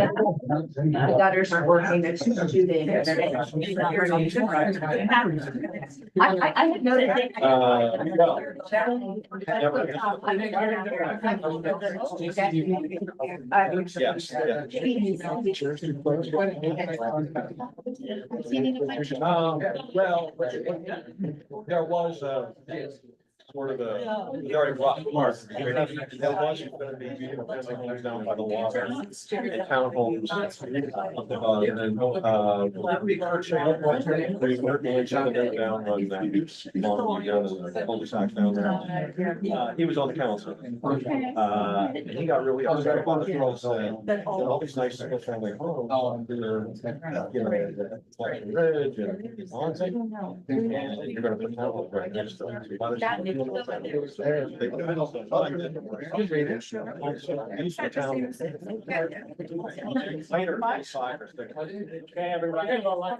My daughters are working at 2 days. I had noted. Well, there was sort of a very rough mark. There wasn't going to be down by the water. And townhomes. And then, we worked on each other down on the cul-de-sac down there. He was on the council. And he got really upset about the girls saying, all these nice single family homes. Like Ridge and on. And you're gonna put townhomes right next to it. By the time you look at it, it was there. They put it also- These were town- Later, five or six. Okay, everybody. Everyone.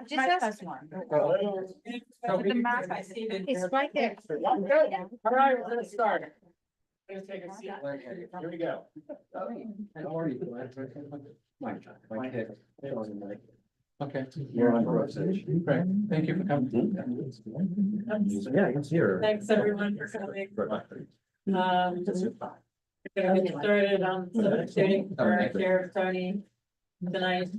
Just ask one. It's right there. All right, let's start. Let's take a seat. Here we go. How are you? Okay. You're on the road station. Great, thank you for coming. Yeah, it's here. Thanks everyone for coming. We're gonna get started on substituting for our chair, Tony, tonight.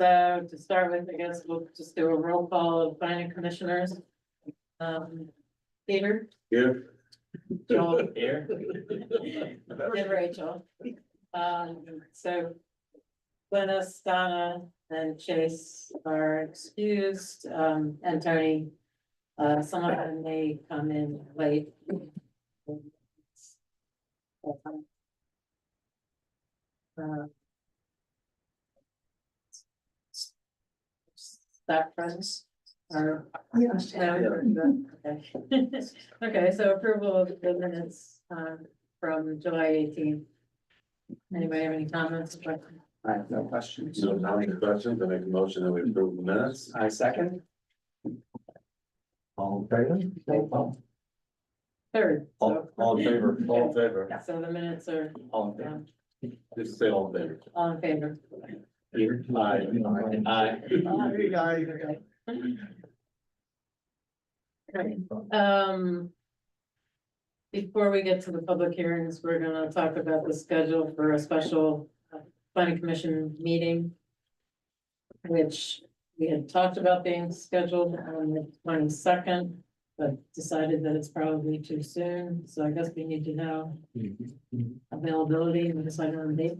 So to start with, I guess we'll just do a roll call of planning commissioners. Peter, Here. Joel, Here. and Rachel. So Glennis, Donna, and Chase are excused, and Tony. Some of them may come in late. Staff friends are. Okay, so approval of the minutes, from July 18th. Anybody have any comments? I have no questions. So now any questions, I make a motion that we approve the minutes. I second. All in favor? Third. So All in favor, all in favor, so the minutes are, all in favor. Just say all in favor. all in favor. Aye. Right. Before we get to the public hearings, we're gonna talk about the schedule for a special planning commission meeting. Which we had talked about being scheduled on the 22nd, but decided that it's probably too soon, so I guess we need to know availability and decide on a date.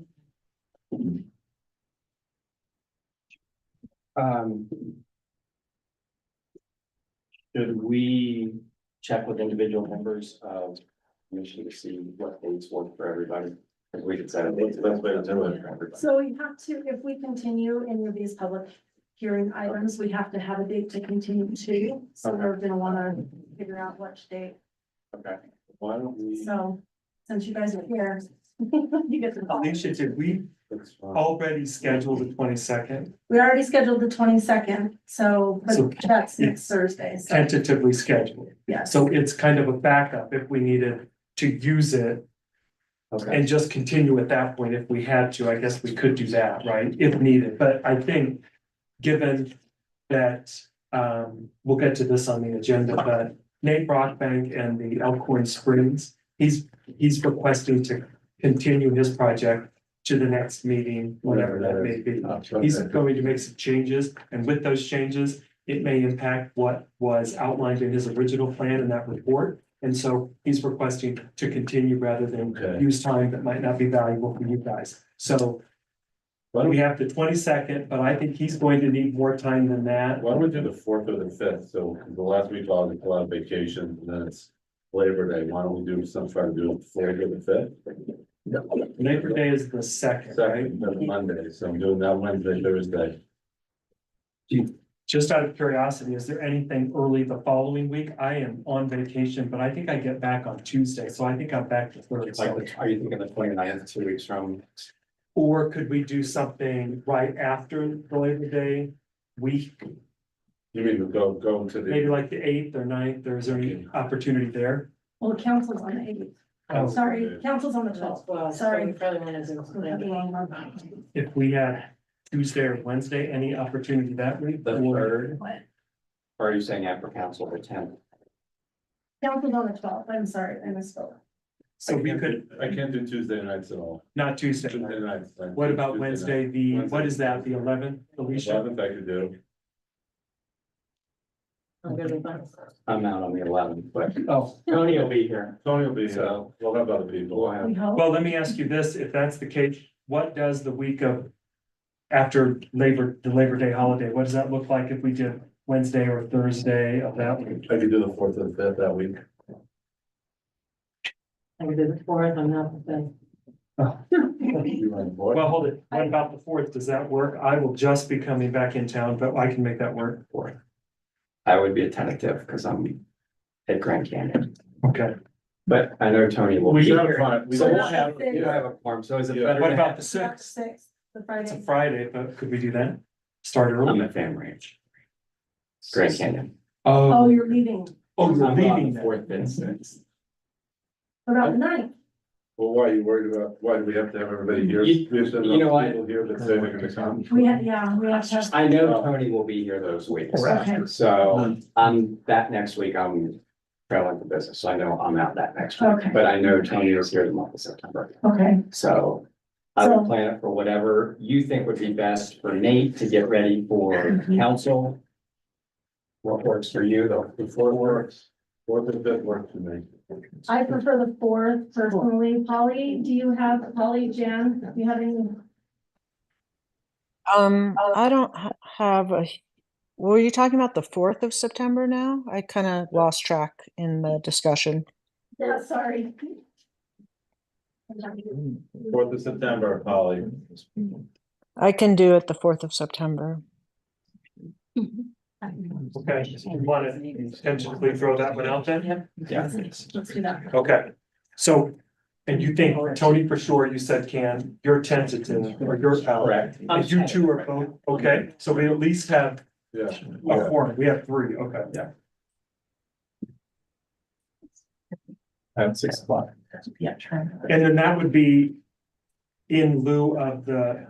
Should we check with individual members of commission to see what dates work for everybody? If we could set a date, That's the best way to do it. So we have to, if we continue any of these public hearing items, we have to have a date to continue to. So we're gonna wanna figure out which date. Okay. Why don't we? So since you guys are here, you get to call. Alicia, did we That's fine. already schedule the 22nd, We already scheduled the 22nd, so So but that's next it's Thursday, so tentatively scheduled? yes. So it's kind of a backup if we needed to use it Okay. and just continue at that point. If we had to, I guess we could do that, right, if needed. But I think, given that, we'll get to this on the agenda, but Nate Brockbank and the Elkhorn Springs, he's requesting to continue his project to the next meeting, whatever that may be. He's going to make some changes, and with those changes, it may impact what was outlined in his original plan in that report. And so he's requesting to continue rather than Okay. use time that might not be valuable for you guys. So we have the 22nd, but I think he's going to need more time than that. Why don't we do the 4th or the 5th? So the last week, I'll go on vacation, and then it's Labor Day. Why don't we do some, try to do it before we get the 5th? Labor Day is the second, right? Second, that's Monday, so I'm doing that Wednesday, Thursday. Just out of curiosity, is there anything early the following week? I am on vacation, but I think I get back on Tuesday, so I think I'm back the third. So- Are you thinking the 29th, 2 weeks from? Or could we do something right after the Labor Day week, You mean to go to maybe the, like the 8th or 9th, or is there any opportunity there? Well, the council's on the 8th. Oh, Sorry, council's on the twelfth. Well, Sorry. we probably want to do Looking something. at the wrong one. if we had Tuesday or Wednesday, any opportunity that week? The Or- third, or are you saying after council the tenth? Council's on the twelfth, I'm sorry, I misspoke. So we could, I can't do Tuesday nights at all. not Tuesday. Tuesday nights. What about Wednesday, what is that, the 11th, Alicia? 11th I could do. I'm good with that. I'm out on the eleventh, but Oh, Tony will be here. Tony will be here. So- We'll have other people. We'll have- We hope. well, let me ask you this, if that's the case, what does the week of after the Labor Day holiday, what does that look like if we did Wednesday or Thursday of that week? I could do the 4th and 5th that week. I can do the 4th, I'm not the You run the board. Well, hold it, what about the 4th, does that work? I will just be coming back in town, but I can make that work. I would be a tentative because I'm at Grand Canyon, Okay, but I know Tony will be We- here. We So don't we'll have, you have a form, so is it Yeah. better? what to about have- the That's 6th? sixth, the It's a Friday. Friday, but could we do that? Start I'm early? at Fan Ranch. Grand Canyon. Oh, you're leaving. Oh, you're I'm on leaving the then. fourth and sixth. What about the ninth? Well, why are you worried about, why do we have to have everybody here? You- We have to have you know what? people here that say they're gonna come. We have, yeah, we have to have. I know Tony will be here those weeks, Okay. so that next week I'm traveling for business, so I know I'm out that next week. Okay. But I know Tony is here the month of September, Okay, so I would So- plan it for whatever you think would be best for Nate to get ready for council. What works for you, The 4th works, 4th and 5th work for me. I prefer the fourth personally. Polly, do you have, Polly, Jan, do you have any? I don't have were you talking about the 4th of September now? I kind of lost track in the discussion. Yeah, sorry. 4th of September, Polly. I can do it the 4th of September. Okay, you want to tentatively throw that one out then? yeah. Let's do that. Okay, so, and you think, Tony, for sure, you said can, you're tentative, or you're out. Correct. And you two are both, okay, so we at least have Yeah. a four, we have three, okay. Yeah. At 6 o'clock. And then that would be in lieu of the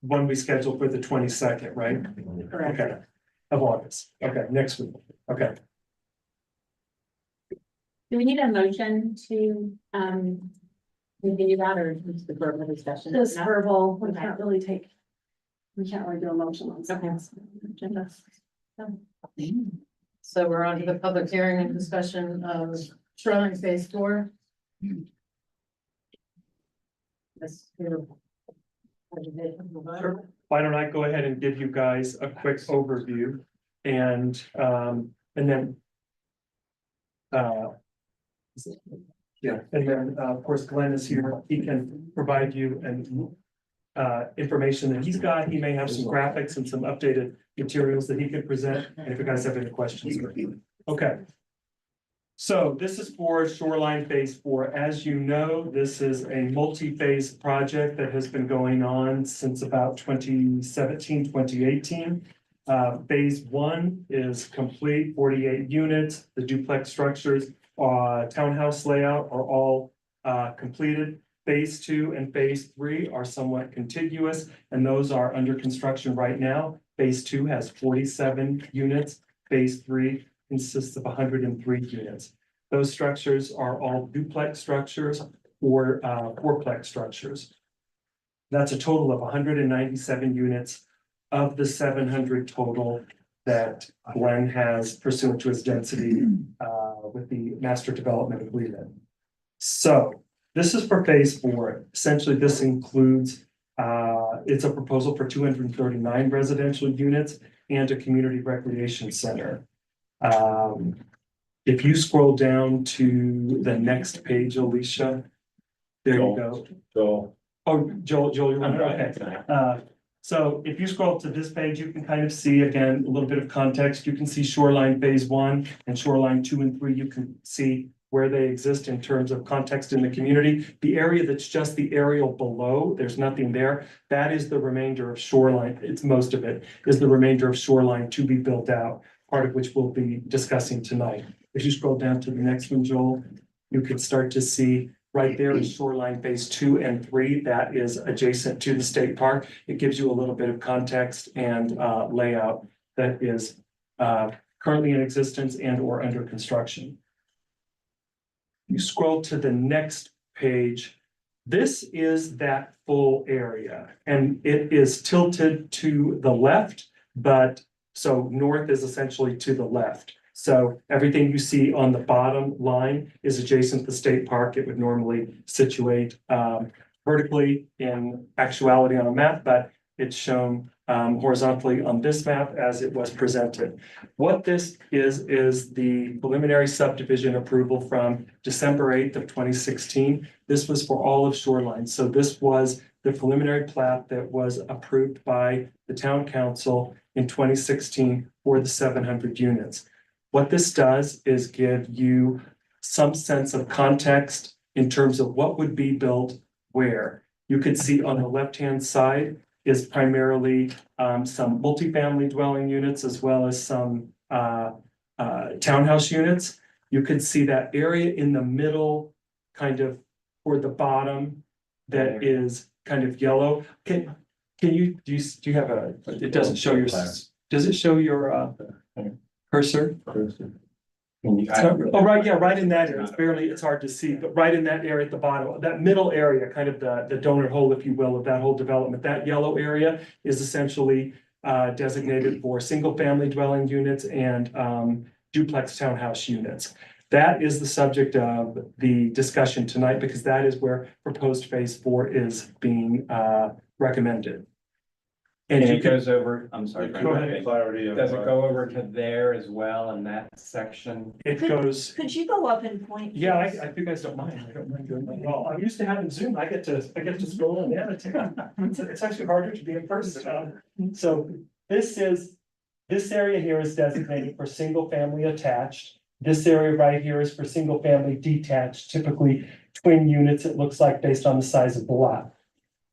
one we scheduled for the 22nd, right? Correct. Okay, of August, okay, next week, okay. Do we need a motion to, continue that or just the verbal discussion? Just No? verbal, we can't really take. We can't really do a motion on Okay. something. So we're on to the public hearing and discussion of shoreline phase 4. Yes. Why don't I go ahead and give you guys a quick overview and then. Yeah, and then, of course, Glenn is here. He can provide you an information that he's got. He may have some graphics and some updated materials that he could present. And if you guys have any questions. Okay. So this is for Shoreline Phase 4. As you know, this is a multi-phase project that has been going on since about 2017, 2018. Phase 1 is complete, 48 units. The duplex structures, townhouse layout are all completed. Phase 2 and Phase 3 are somewhat contiguous, and those are under construction right now. Phase 2 has 47 units. Phase 3 consists of 103 units. Those structures are all duplex structures or fourplex structures. That's a total of 197 units of the 700 total that Glenn has pursuant to his density with the master development agreement. So this is for phase 4. Essentially, this includes it's a proposal for 239 residential units and a community recreation center. If you scroll down to the next page, Alicia, there you go. So, Oh, Joel, you're on, okay. So if you scroll to this page, you can kind of see, again, a little bit of context. You can see Shoreline Phase 1 and Shoreline 2 and 3. You can see where they exist in terms of context in the community. The area that's just the aerial below, there's nothing there. That is the remainder of Shoreline. It's most of it is the remainder of Shoreline to be built out, part of which we'll be discussing tonight. If you scroll down to the next one, Joel, you can start to see Right there is shoreline phase 2 and 3 that is adjacent to the state park. It gives you a little bit of context and layout that is currently in existence and or under construction. You scroll to the next page. This is that full area and it is tilted to the left, but so north is essentially to the left. So everything you see on the bottom line is adjacent to the state park. It would normally situate vertically in actuality on a map, but it's shown horizontally on this map as it was presented. What this is the preliminary subdivision approval from December 8th of 2016. This was for all of Shoreline. So this was the preliminary plat that was approved by the town council in 2016 for the 700 units. What this does is give you some sense of context in terms of what would be built where. You could see on the left-hand side is primarily some multifamily dwelling units as well as some townhouse units. You could see that area in the middle, kind of toward the bottom, that is kind of yellow. Can you, do you have a, it doesn't show your, does it show your cursor? Oh, right, yeah, right in that area. It's barely, it's hard to see, but right in that area at the bottom, that middle area, kind of the donut hole, if you will, of that whole development, that yellow area is essentially designated for single-family dwelling units and duplex townhouse units. That is the subject of the discussion tonight because that is where proposed phase 4 is being recommended. And you it can, goes over, I'm sorry. Go ahead. Clarity of. Does it go over to there as well in that section? it goes, Could you go up and point? yeah, if you guys don't mind, I don't mind doing that at all. I'm used to having Zoom. I get to scroll and annotate. It's actually harder to be in person. So this area here is designated for single family attached. This area right here is for single family detached, typically twin units, it looks like, based on the size of the lot.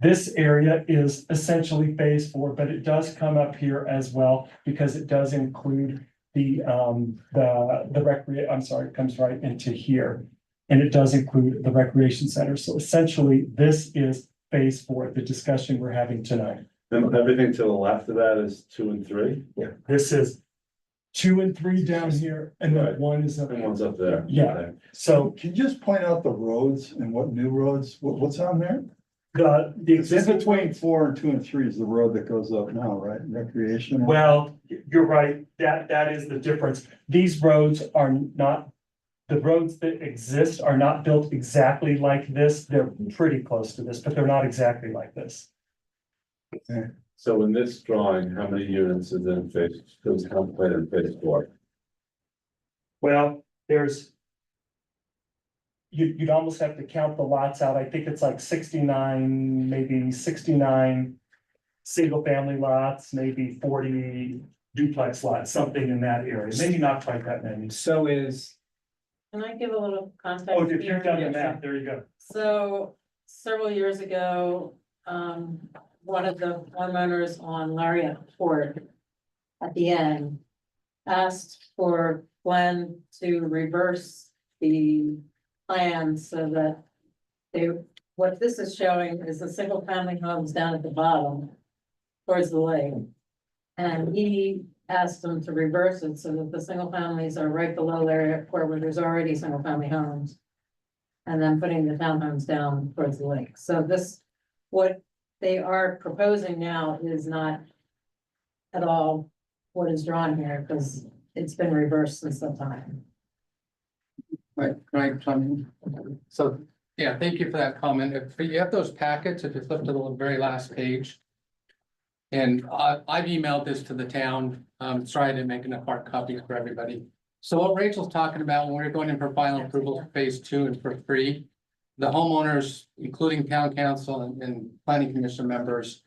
This area is essentially phase 4, but it does come up here as well because it does include the it comes right into here. And it does include the recreation center. So essentially, this is phase 4, the discussion we're having tonight. And everything to the left of that is 2 and 3, Yeah, this is 2 and 3 down here, and then Right. 1 is up. and one's up there. Yeah. Okay. So Can you just point out the roads and what new roads, what's on there? the It's in existing. between 4 and 2 and 3 is the road that goes up now, right? Recreation. Well, you're right, that is the difference. These roads are not, the roads that exist are not built exactly like this. They're pretty close to this, but they're not exactly like this. So in this drawing, how many units is in phase, is contemplated in phase 4? Well, there's. You'd almost have to count the lots out. I think it's like 69, maybe 69 single-family lots, maybe 40 duplex lots, something in that area. Maybe not quite that many. So is, Can I give a little context? Oh, if here? you've done the Yes. math, there you go. So several years ago, one of the homeowners on Lariat Court at the end asked for Glenn to reverse the plan so that what this is showing is the single family homes down at the bottom towards the lake. And he asked them to reverse it so that the single families are right below Lariat Court where there's already single family homes. And then putting the townhomes down towards the lake. So this, what they are proposing now is not at all what is drawn here, because it's been reversed since that time. Right, so, yeah, thank you for that comment. If you have those packets, if you flip to the very last page. And I've emailed this to the town, trying to make enough hard copies for everybody. So what Rachel's talking about, when we're going in for final approval for phase 2 and for 3. The homeowners, including town council and planning commission members,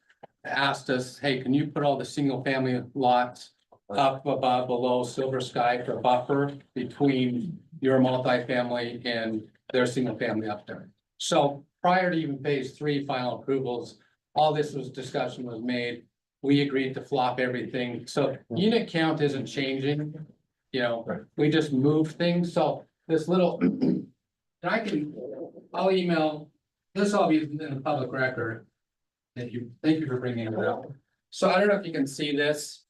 asked us, hey, can you put all the single family lots up above, below Silver Sky for buffer between your multifamily and their single family up there? So prior to even phase 3 final approvals, all this discussion was made. We agreed to flop everything. So unit count isn't changing. You know, we just moved things. So this little, and I can, I'll email, this will be in the public record. Thank you for bringing it up. So I don't know if you can see this.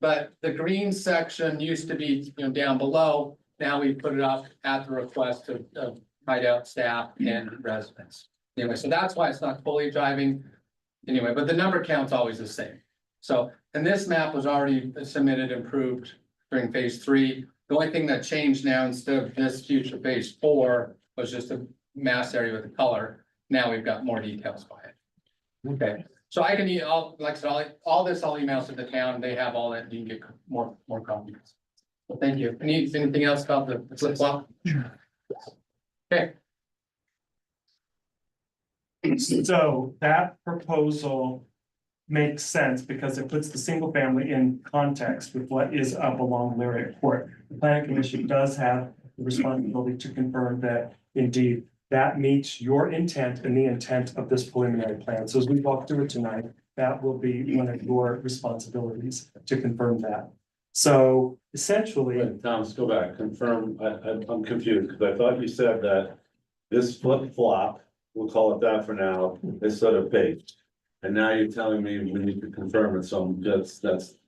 But the green section used to be, down below, now we put it up at the request of Hideout staff and residents. Anyway, so that's why it's not fully driving. Anyway, but the number count's always the same. So, and this map was already submitted, improved during phase 3. The only thing that changed now, instead of this future phase 4, was just a mass area with the color. Now we've got more details by it. Okay, so I can, like I said, all this I'll email to the town. They have all that. You can get more copies. Well, thank you. Anything else about the flip flop? Okay. So that proposal makes sense because it puts the single family in context with what is up along Lyric Court. The planning commission does have the responsibility to confirm that indeed that meets your intent and the intent of this preliminary plan. So as we walk through it tonight, that will be one of your responsibilities to confirm that. So essentially, Wait, Thomas, go back, confirm, I'm confused, because I thought you said that this flip flop, we'll call it that for now, is sort of baked. And now you're telling me we need to confirm it, so that's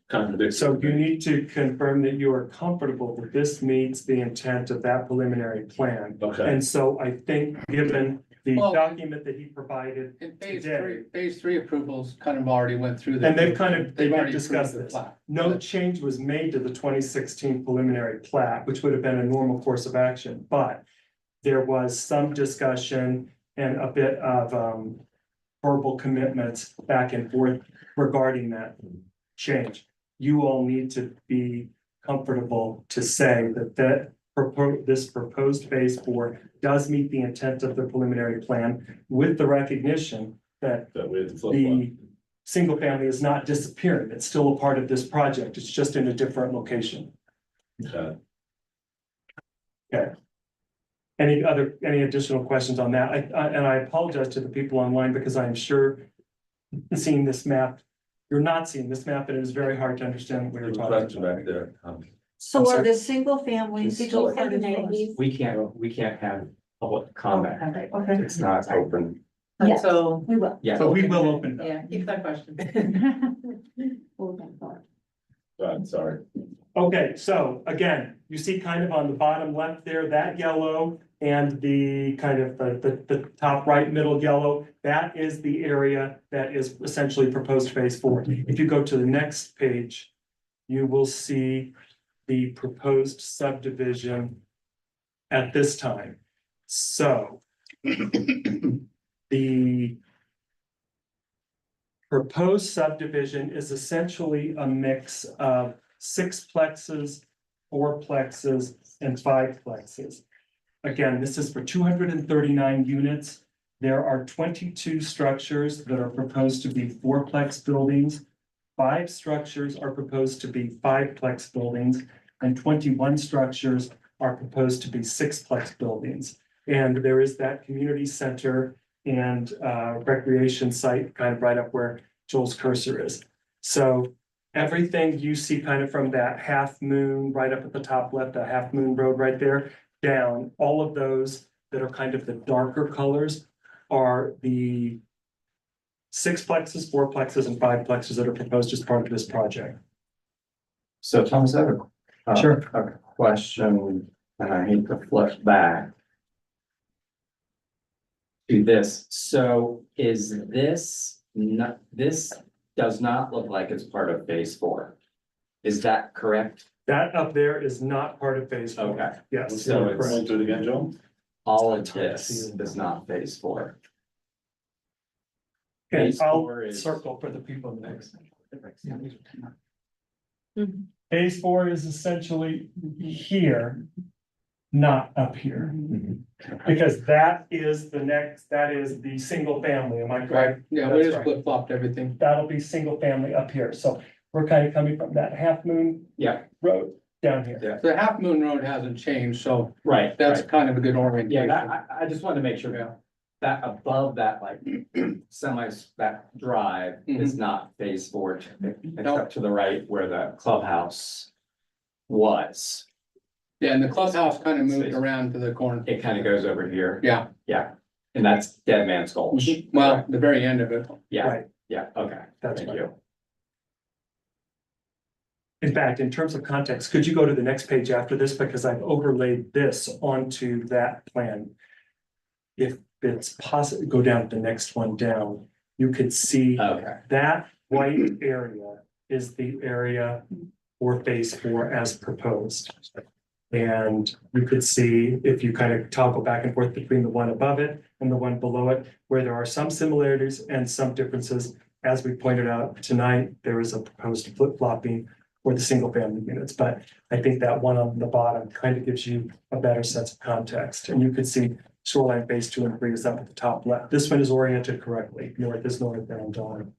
contradictory. so you need to confirm that you are comfortable that this meets the intent of that preliminary plan. Okay, And so I think, given the Well- document that he provided, In phase Today. 3, phase 3 approvals kind of already went through. and they've already discussed approved the this. plat. No change was made to the 2016 preliminary plat, which would have been a normal course of action, but there was some discussion and a bit of verbal commitments back and forth regarding that change. You all need to be comfortable to say that this proposed phase 4 does meet the intent of the preliminary plan with the recognition that that we had to flip flop. the single family is not disappearing. It's still a part of this project. It's just in a different location. Okay. Okay. Any additional questions on that? I apologize to the people online because I'm sure seeing this map, you're not seeing this map, and it is very hard to understand what we're There's a talking question about. back there. So I'm are sorry. the single families Did still you part send of the yours? names? We can't have public comment. Okay, It's not open. Yes. So, we will. Yeah. But we will open it up. yeah, keep that question. Right, sorry. Okay, so again, you see kind of on the bottom left there, that yellow and the kind of the top right middle yellow, that is the area that is essentially proposed phase 4. If you go to the next page, you will see the proposed subdivision at this time. So the proposed subdivision is essentially a mix of 6 plexes, 4 plexes, and 5 plexes. Again, this is for 239 units. There are 22 structures that are proposed to be 4-plex buildings. 5 structures are proposed to be 5-plex buildings, and 21 structures are proposed to be 6-plex buildings. And there is that community center and recreation site kind of right up where Joel's cursor is. So everything you see kind of from that half moon right up at the top left, the half moon road right there, down, all of those that are kind of the darker colors are the 6 plexes, 4 plexes, and 5 plexes that are proposed as part of this project. So Thomas, I have Sure. a question, and I hate to flip back to this. So is this not, this does not look like it's part of phase 4. Is that correct? That up there is not part of phase 4. Okay. Yes. So you're it's- correct. Do it again, Joe? All of this is not phase 4. Okay, phase I'll 4 is- circle for the people next. Mhm. Phase 4 is essentially here, not up here. Because that is the single family, am I Right, correct? yeah, we That's just right. flip flopped everything. That'll be single family up here, so we're kind of coming from that half moon Yeah, road down here. yeah, The Half Moon Road hasn't changed, so right, that's right. kind of a good orientation. Yeah, that, I just wanted to make sure Yeah. that above that, like, that drive is not phase 4, except to the right where the clubhouse was. Yeah, and the clubhouse kind of moved around to the corner. It kind of goes over here. Yeah, Yeah, And that's Dead Man's Gulch. Well, the very end of it. Yeah, Right, yeah, okay, that's thank right. you. In fact, in terms of context, could you go to the next page after this, because I've overlaid this onto that plan. If it's possible, go down to the next one down, you could see Okay, that white area is the area for phase 4 as proposed. And you could see if you kind of toggle back and forth between the one above it and the one below it, where there are some similarities and some differences. As we pointed out tonight, there is a proposed flip-flopping for the single family units, but I think that one on the bottom kind of gives you a better sense of context. And you could see shoreline phase 2 and 3 is up at the top left. This one is oriented correctly. North is north and on.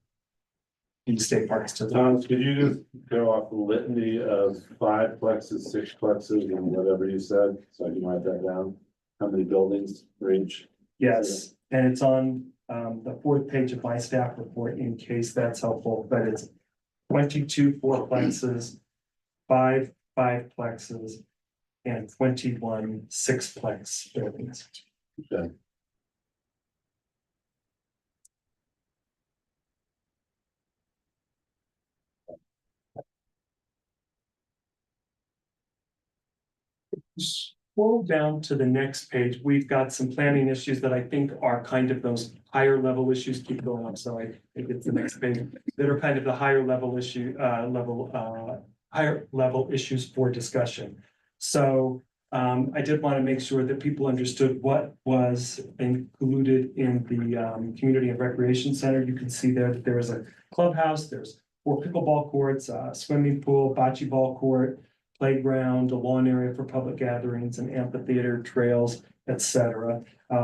The state parks to the. Tom, could you just go off the litany of 5 plexes, 6 plexes, and whatever you said, so I can write that down? How many buildings for each? Yes, and it's on the 4th page of my staff report in case that's helpful, but it's 22 4-plexes, 5 5-plexes, and 21 6-plex buildings. Okay. Scroll down to the next page. We've got some planning issues that I think are kind of those higher level issues. Keep going up, so I think it's the next page. That are kind of the higher level higher level issues for discussion. So I did want to make sure that people understood what was included in the Community and Recreation Center. You can see there that there is a clubhouse, there's 4 pickleball courts, a swimming pool, bocce ball court, playground, a lawn area for public gatherings, an amphitheater, trails, etc.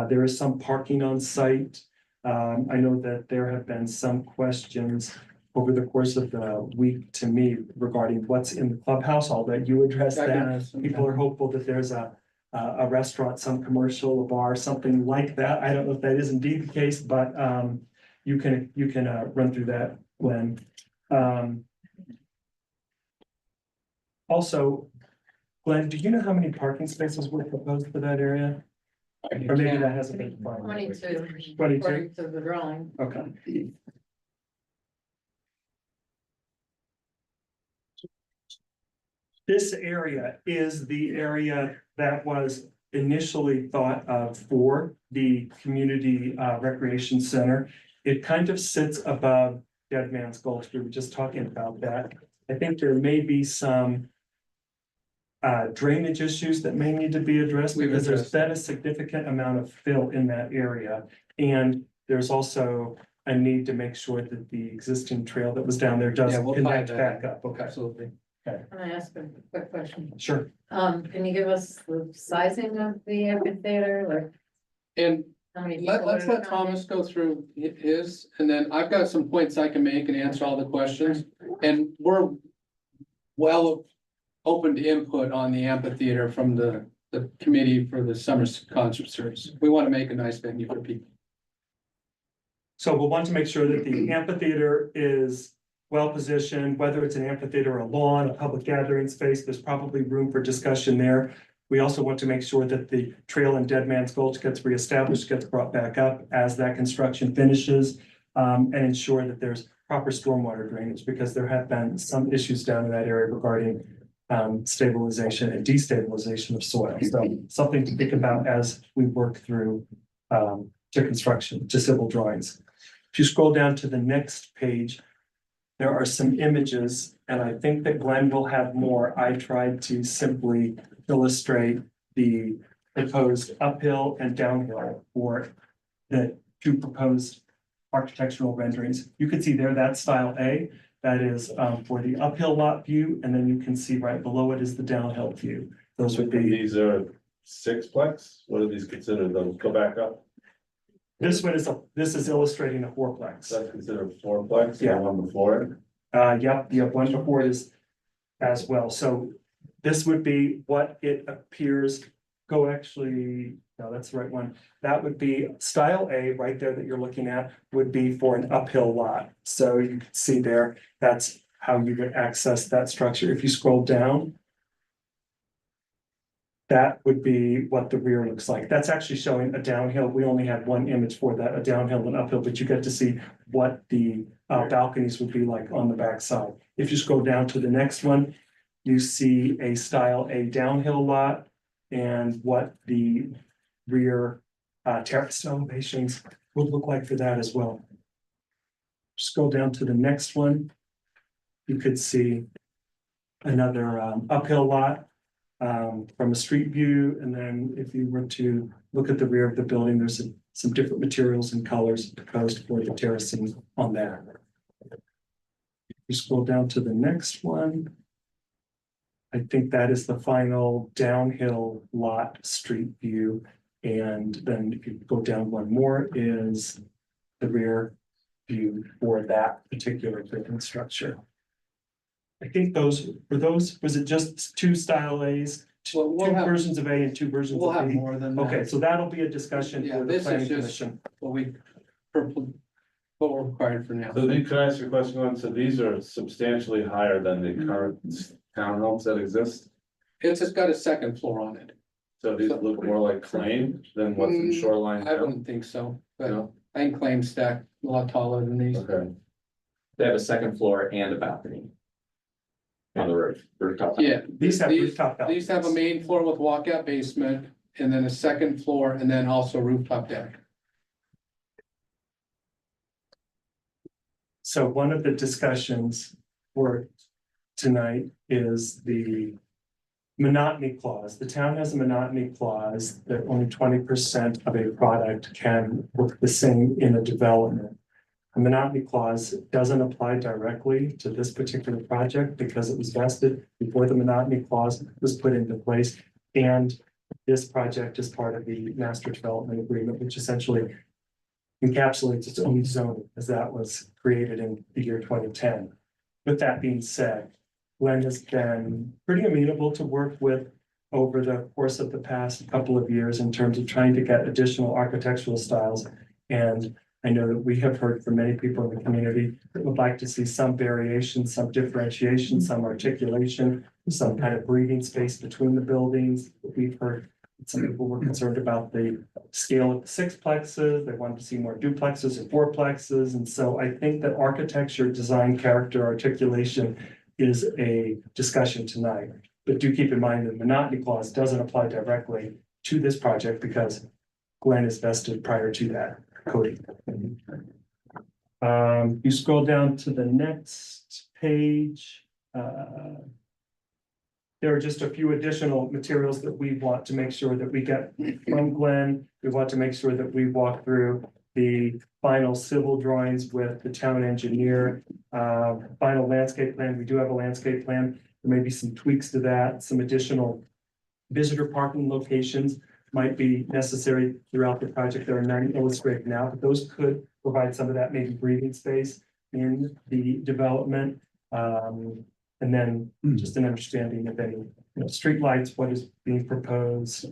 There is some parking on site. I know that there have been some questions over the course of the week to me regarding what's in the clubhouse. I'll let you address that. People are hopeful that there's a restaurant, some commercial, a bar, something like that. I don't know if that is indeed the case, but you can run through that, Glenn. Also, Glenn, do you know how many parking spaces were proposed for that area? Or maybe that hasn't been defined. 22, 22? according to the drawing. Okay. This area is the area that was initially thought of for the community recreation center. It kind of sits above Dead Man's Gulch. We were just talking about that. I think there may be some drainage issues that may need to be addressed We've because there's addressed been a significant amount of fill in that area. And there's also a need to make sure that the existing trail that was down there does Yeah, we'll connect find that. back up. Okay, Absolutely. Can I ask a quick question? sure. Can you give us the sizing of the amphitheater, like And how many people? let's are let coming? Thomas go through his, and then I've got some points I can make and answer all the questions. And we're well open to input on the amphitheater from the committee for the summer concert series. We want to make a nice venue for people. So we'll want to make sure that the amphitheater is well positioned, whether it's an amphitheater, a lawn, a public gathering space, there's probably room for discussion there. We also want to make sure that the trail in Dead Man's Gulch gets reestablished, gets brought back up as that construction finishes, and ensure that there's proper stormwater drainage, because there have been some issues down in that area regarding stabilization and destabilization of soil. So something to think about as we work through to construction, to civil drawings. If you scroll down to the next page, there are some images, and I think that Glenn will have more. I tried to simply illustrate the proposed uphill and downhill for the 2 proposed architectural renderings. You can see there, that's style A. That is for the uphill lot view, and then you can see right below it is the downhill view. Those would be, These are 6-plex? What are these considered? Those go back up? this is illustrating a 4-plex. That's considered 4-plex, the Yeah. one before it? Yep, the one before it is as well. So this would be what it appears, no, that's the right one. That would be style A right there that you're looking at would be for an uphill lot. So you can see there, that's how you would access that structure. If you scroll down, that would be what the rear looks like. That's actually showing a downhill. We only had one image for that, a downhill and uphill, but you get to see what the balconies would be like on the backside. If you scroll down to the next one, you see a style A downhill lot and what the rear terrace elevations would look like for that as well. Scroll down to the next one. You could see another uphill lot from a street view. And then if you were to look at the rear of the building, there's some different materials and colors proposed for the terracing on that. If you scroll down to the next one, I think that is the final downhill lot street view. And then if you go down one more is the rear view for that particular building structure. I think was it just two style A's, Well, we'll two have- versions of A and two versions We'll of have B? more than that. Okay, so that'll be a discussion Yeah, for the this planning is just commission. what we're required for now. So can I ask you a question on, so these are substantially higher than the current townhomes that exist? It's just got a second floor on it. So these look more like claim than what's in shoreline I now? wouldn't think so, but No? I think claim stack a lot taller than these. Okay, They have a second floor and a balcony. On the rooftop. Yeah. These have rooftop These have a balconies. main floor with walkout basement and then a second floor and then also rooftop deck. So one of the discussions for tonight is the monotony clause. The town has a monotony clause that only 20% of a product can look the same in a development. A monotony clause doesn't apply directly to this particular project because it was vested before the monotony clause was put into place. And this project is part of the master development agreement, which essentially encapsulates its own zoning as that was created in the year 2010. With that being said, Glenn has been pretty amenable to work with over the course of the past couple of years in terms of trying to get additional architectural styles. And I know that we have heard from many people in the community that would like to see some variation, some differentiation, some articulation, some kind of breathing space between the buildings. We've heard some people were concerned about the scale of the sixplexes. They wanted to see more duplexes and fourplexes. And so I think that architecture, design, character, articulation is a discussion tonight. But do keep in mind that the monotony clause doesn't apply directly to this project because Glenn is vested prior to that coding. You scroll down to the next page. There are just a few additional materials that we want to make sure that we get from Glenn. We want to make sure that we walk through the final civil drawings with the town engineer, final landscape plan. We do have a landscape plan. There may be some tweaks to that, some additional visitor parking locations might be necessary throughout the project. There are none illustrated now, but those could provide some of that maybe breathing space in the development. And then just an understanding of any, streetlights, what is being proposed,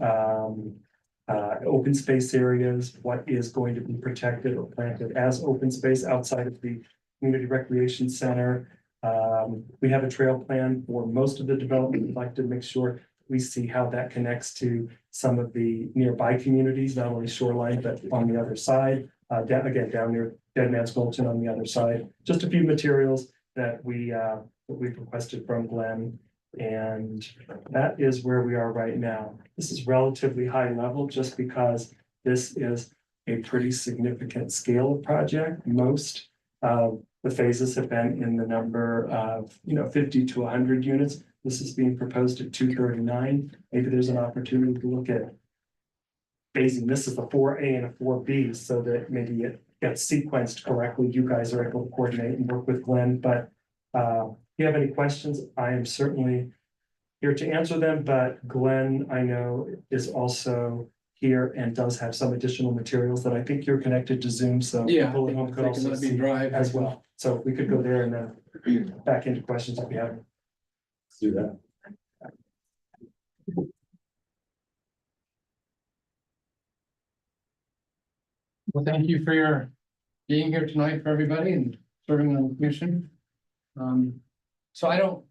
open space areas, what is going to be protected or planted as open space outside of the community recreation center. We have a trail plan for most of the development. We'd like to make sure we see how that connects to some of the nearby communities, not only shoreline, but on the other side. Down near Dead Man's Gulch on the other side. Just a few materials that we've requested from Glenn. And that is where we are right now. This is relatively high level just because this is a pretty significant scale of project. Most of the phases have been in the number of, 50 to 100 units. This is being proposed at 239. Maybe there's an opportunity to look at phasing this as a 4A and a 4B so that maybe it gets sequenced correctly. You guys are able to coordinate and work with Glenn, but if you have any questions, I am certainly here to answer them, but Glenn, I know, is also here and does have some additional materials that I think you're connected to Zoom, so Yeah. people at home could also Let me see drive as well. So we could go there and then back into questions if you have. let's do that. Well, thank you for your being here tonight for everybody and serving on the commission. So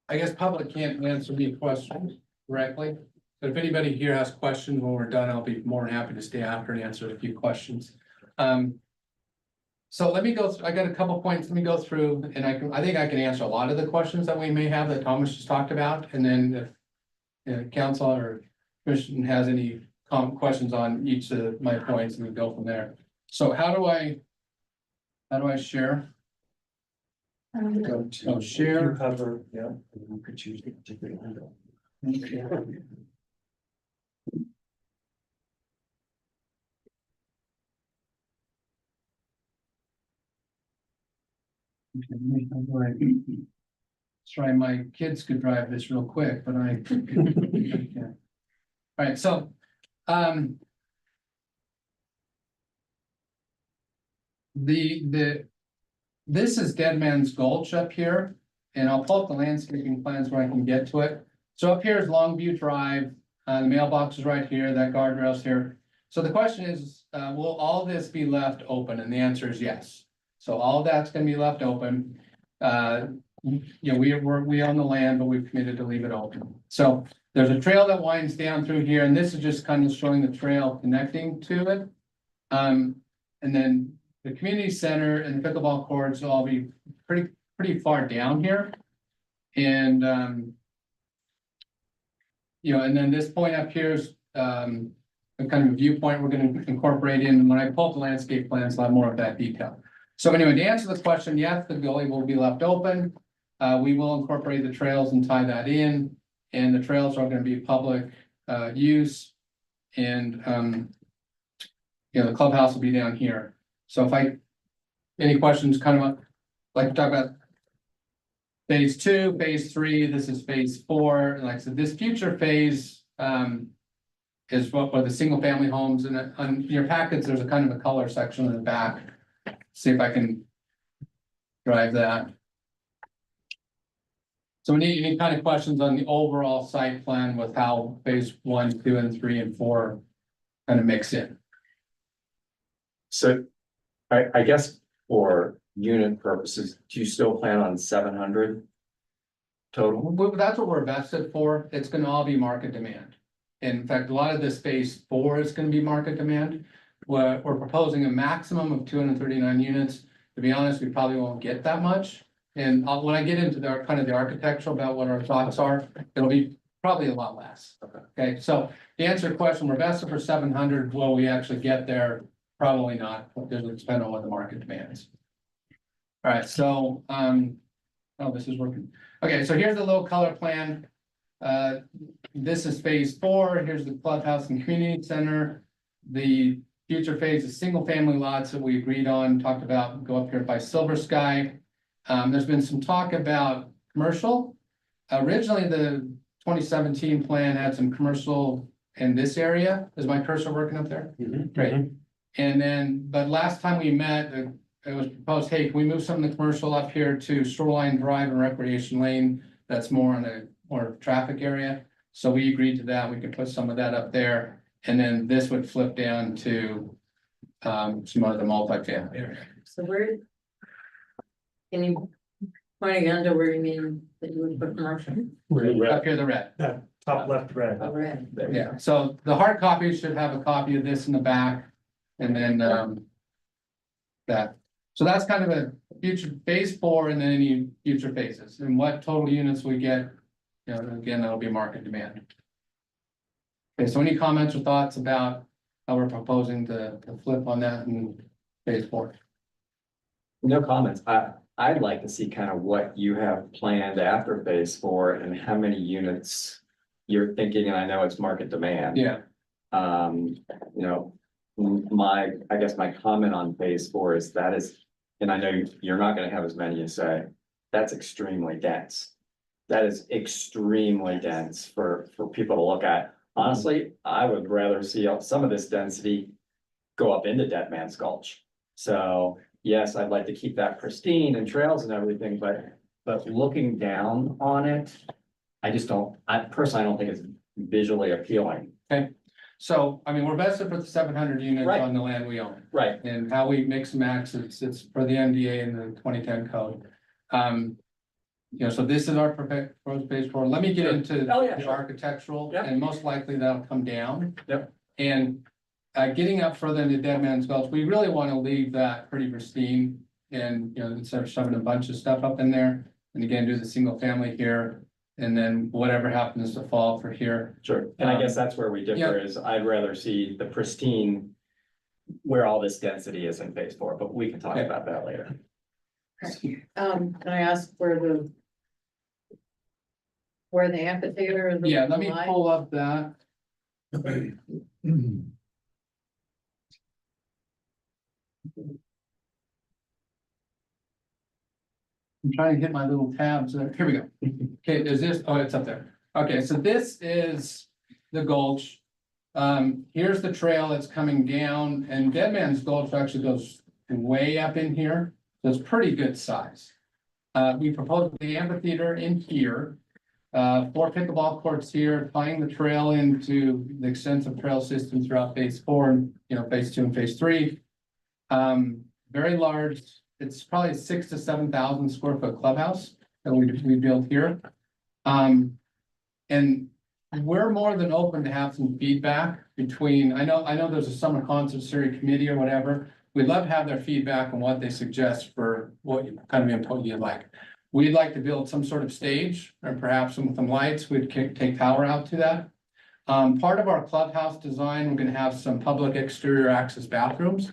I guess public can't answer me questions. directly. But if anybody here has questions when we're done, I'll be more than happy to stay after and answer a few questions. So let me go, I got a couple points, let me go through, and I think I can answer a lot of the questions that we may have that Thomas just talked about, and then if council or commission has any questions on each of my points, and we go from there. So how do I share? Go to share. Cover, yeah. Try, my kids could drive this real quick, but I can't. All right, so, this is Dead Man's Gulch up here, and I'll pull up the landscaping plans where I can get to it. So up here is Longview Drive, the mailbox is right here, that guardrail's here. So the question is, will all this be left open? And the answer is yes. So all that's gonna be left open. You know, we own the land, but we've committed to leave it open. So there's a trail that winds down through here, and this is just kind of showing the trail connecting to it. And then the community center and the pickleball courts will all be pretty far down here. And you know, and then this point up here is a kind of a viewpoint we're gonna incorporate in. When I pull up the landscape plans, I'll have more of that detail. So anyway, to answer the question, yes, the gully will be left open. We will incorporate the trails and tie that in, and the trails are gonna be public use. And you know, the clubhouse will be down here. So if any questions kind of like to talk about phase 2, phase 3, this is phase 4. And like I said, this future phase is what the single family homes, and on your packets, there's a kind of a color section in the back. See if I can drive that. So any kind of questions on the overall site plan with how phase 1, 2, and 3, and 4 kind of mix in? So I guess for unit purposes, do you still plan on 700 total? Well, that's what we're vested for. It's gonna all be market demand. In fact, a lot of this phase 4 is gonna be market demand. We're proposing a maximum of 239 units. To be honest, we probably won't get that much. And when I get into the kind of the architectural about what our thoughts are, it'll be probably a lot less. Okay, so to answer your question, we're vested for 700. Will we actually get there? Probably not, because it depends on what the market demands. All right, so, oh, this is working. Okay, so here's the little color plan. This is phase 4. Here's the clubhouse and community center. The future phase is single family lots that we agreed on, talked about, go up here by Silver Sky. There's been some talk about commercial. Originally, the 2017 plan had some commercial in this area. Is my cursor working up there? Great. And then, but last time we met, it was proposed, hey, can we move some of the commercial up here to Shoreline Drive and Recreation Lane? That's more on a more traffic area. So we agreed to that. We could put some of that up there. And then this would flip down to some of the multifamily area. So where? Can you point again to where you mean that you would put commercial? Up here, the red. That top left red. Oh, red. Yeah, so the hard copy should have a copy of this in the back. And then that. So that's kind of a future phase 4 and then any future phases. And what total units we get, you know, again, that'll be market demand. Okay, so any comments or thoughts about how we're proposing to flip on that in phase 4? No comments. I'd like to see kind of what you have planned after phase 4 and how many units you're thinking, and I know it's market demand. Yeah, You know, I guess my comment on phase 4 is that is, and I know you're not gonna have as many you say, that's extremely dense. That is extremely dense for people to look at. Honestly, I would rather see some of this density go up into Dead Man's Gulch. So yes, I'd like to keep that pristine and trails and everything, but looking down on it, I personally don't think it's visually appealing. okay. So, I mean, we're vested for the 700 units Right. on the land we own. Right. And how we mix and match, it's for the MDA and the 2010 code. You know, so this is our proposed phase 4. Let me get into Oh, yeah, the sure. architectural, Yep. and most likely that'll come down. Yep. And getting up further into Dead Man's Gulch, we really want to leave that pretty pristine. And, you know, instead of shoving a bunch of stuff up in there, and again, do the single family here. And then whatever happens to fall for here. Sure, and I guess that's where we differ is I'd rather see the pristine. Where all this density is in phase 4, but we can talk Okay. about that later. Can I ask where the amphitheater is? Yeah, let me lie? pull up that. I'm trying to hit my little tabs. Here we go. Okay, is this, oh, it's up there. Okay, so this is the gulch. Here's the trail that's coming down, and Dead Man's Gulch actually goes way up in here. So it's pretty good size. We proposed the amphitheater in here. 4 pickleball courts here, tying the trail into the extensive trail system throughout phase 4 and, you know, phase 2 and phase 3. Very large, it's probably 6,000 to 7,000 square foot clubhouse that we built here. And we're more than open to have some feedback between, I know there's a summer concert series committee or whatever. We'd love to have their feedback on what they suggest for what kind of input you'd like. We'd like to build some sort of stage or perhaps some lights. We'd take power out to that. Part of our clubhouse design, we're gonna have some public exterior access bathrooms.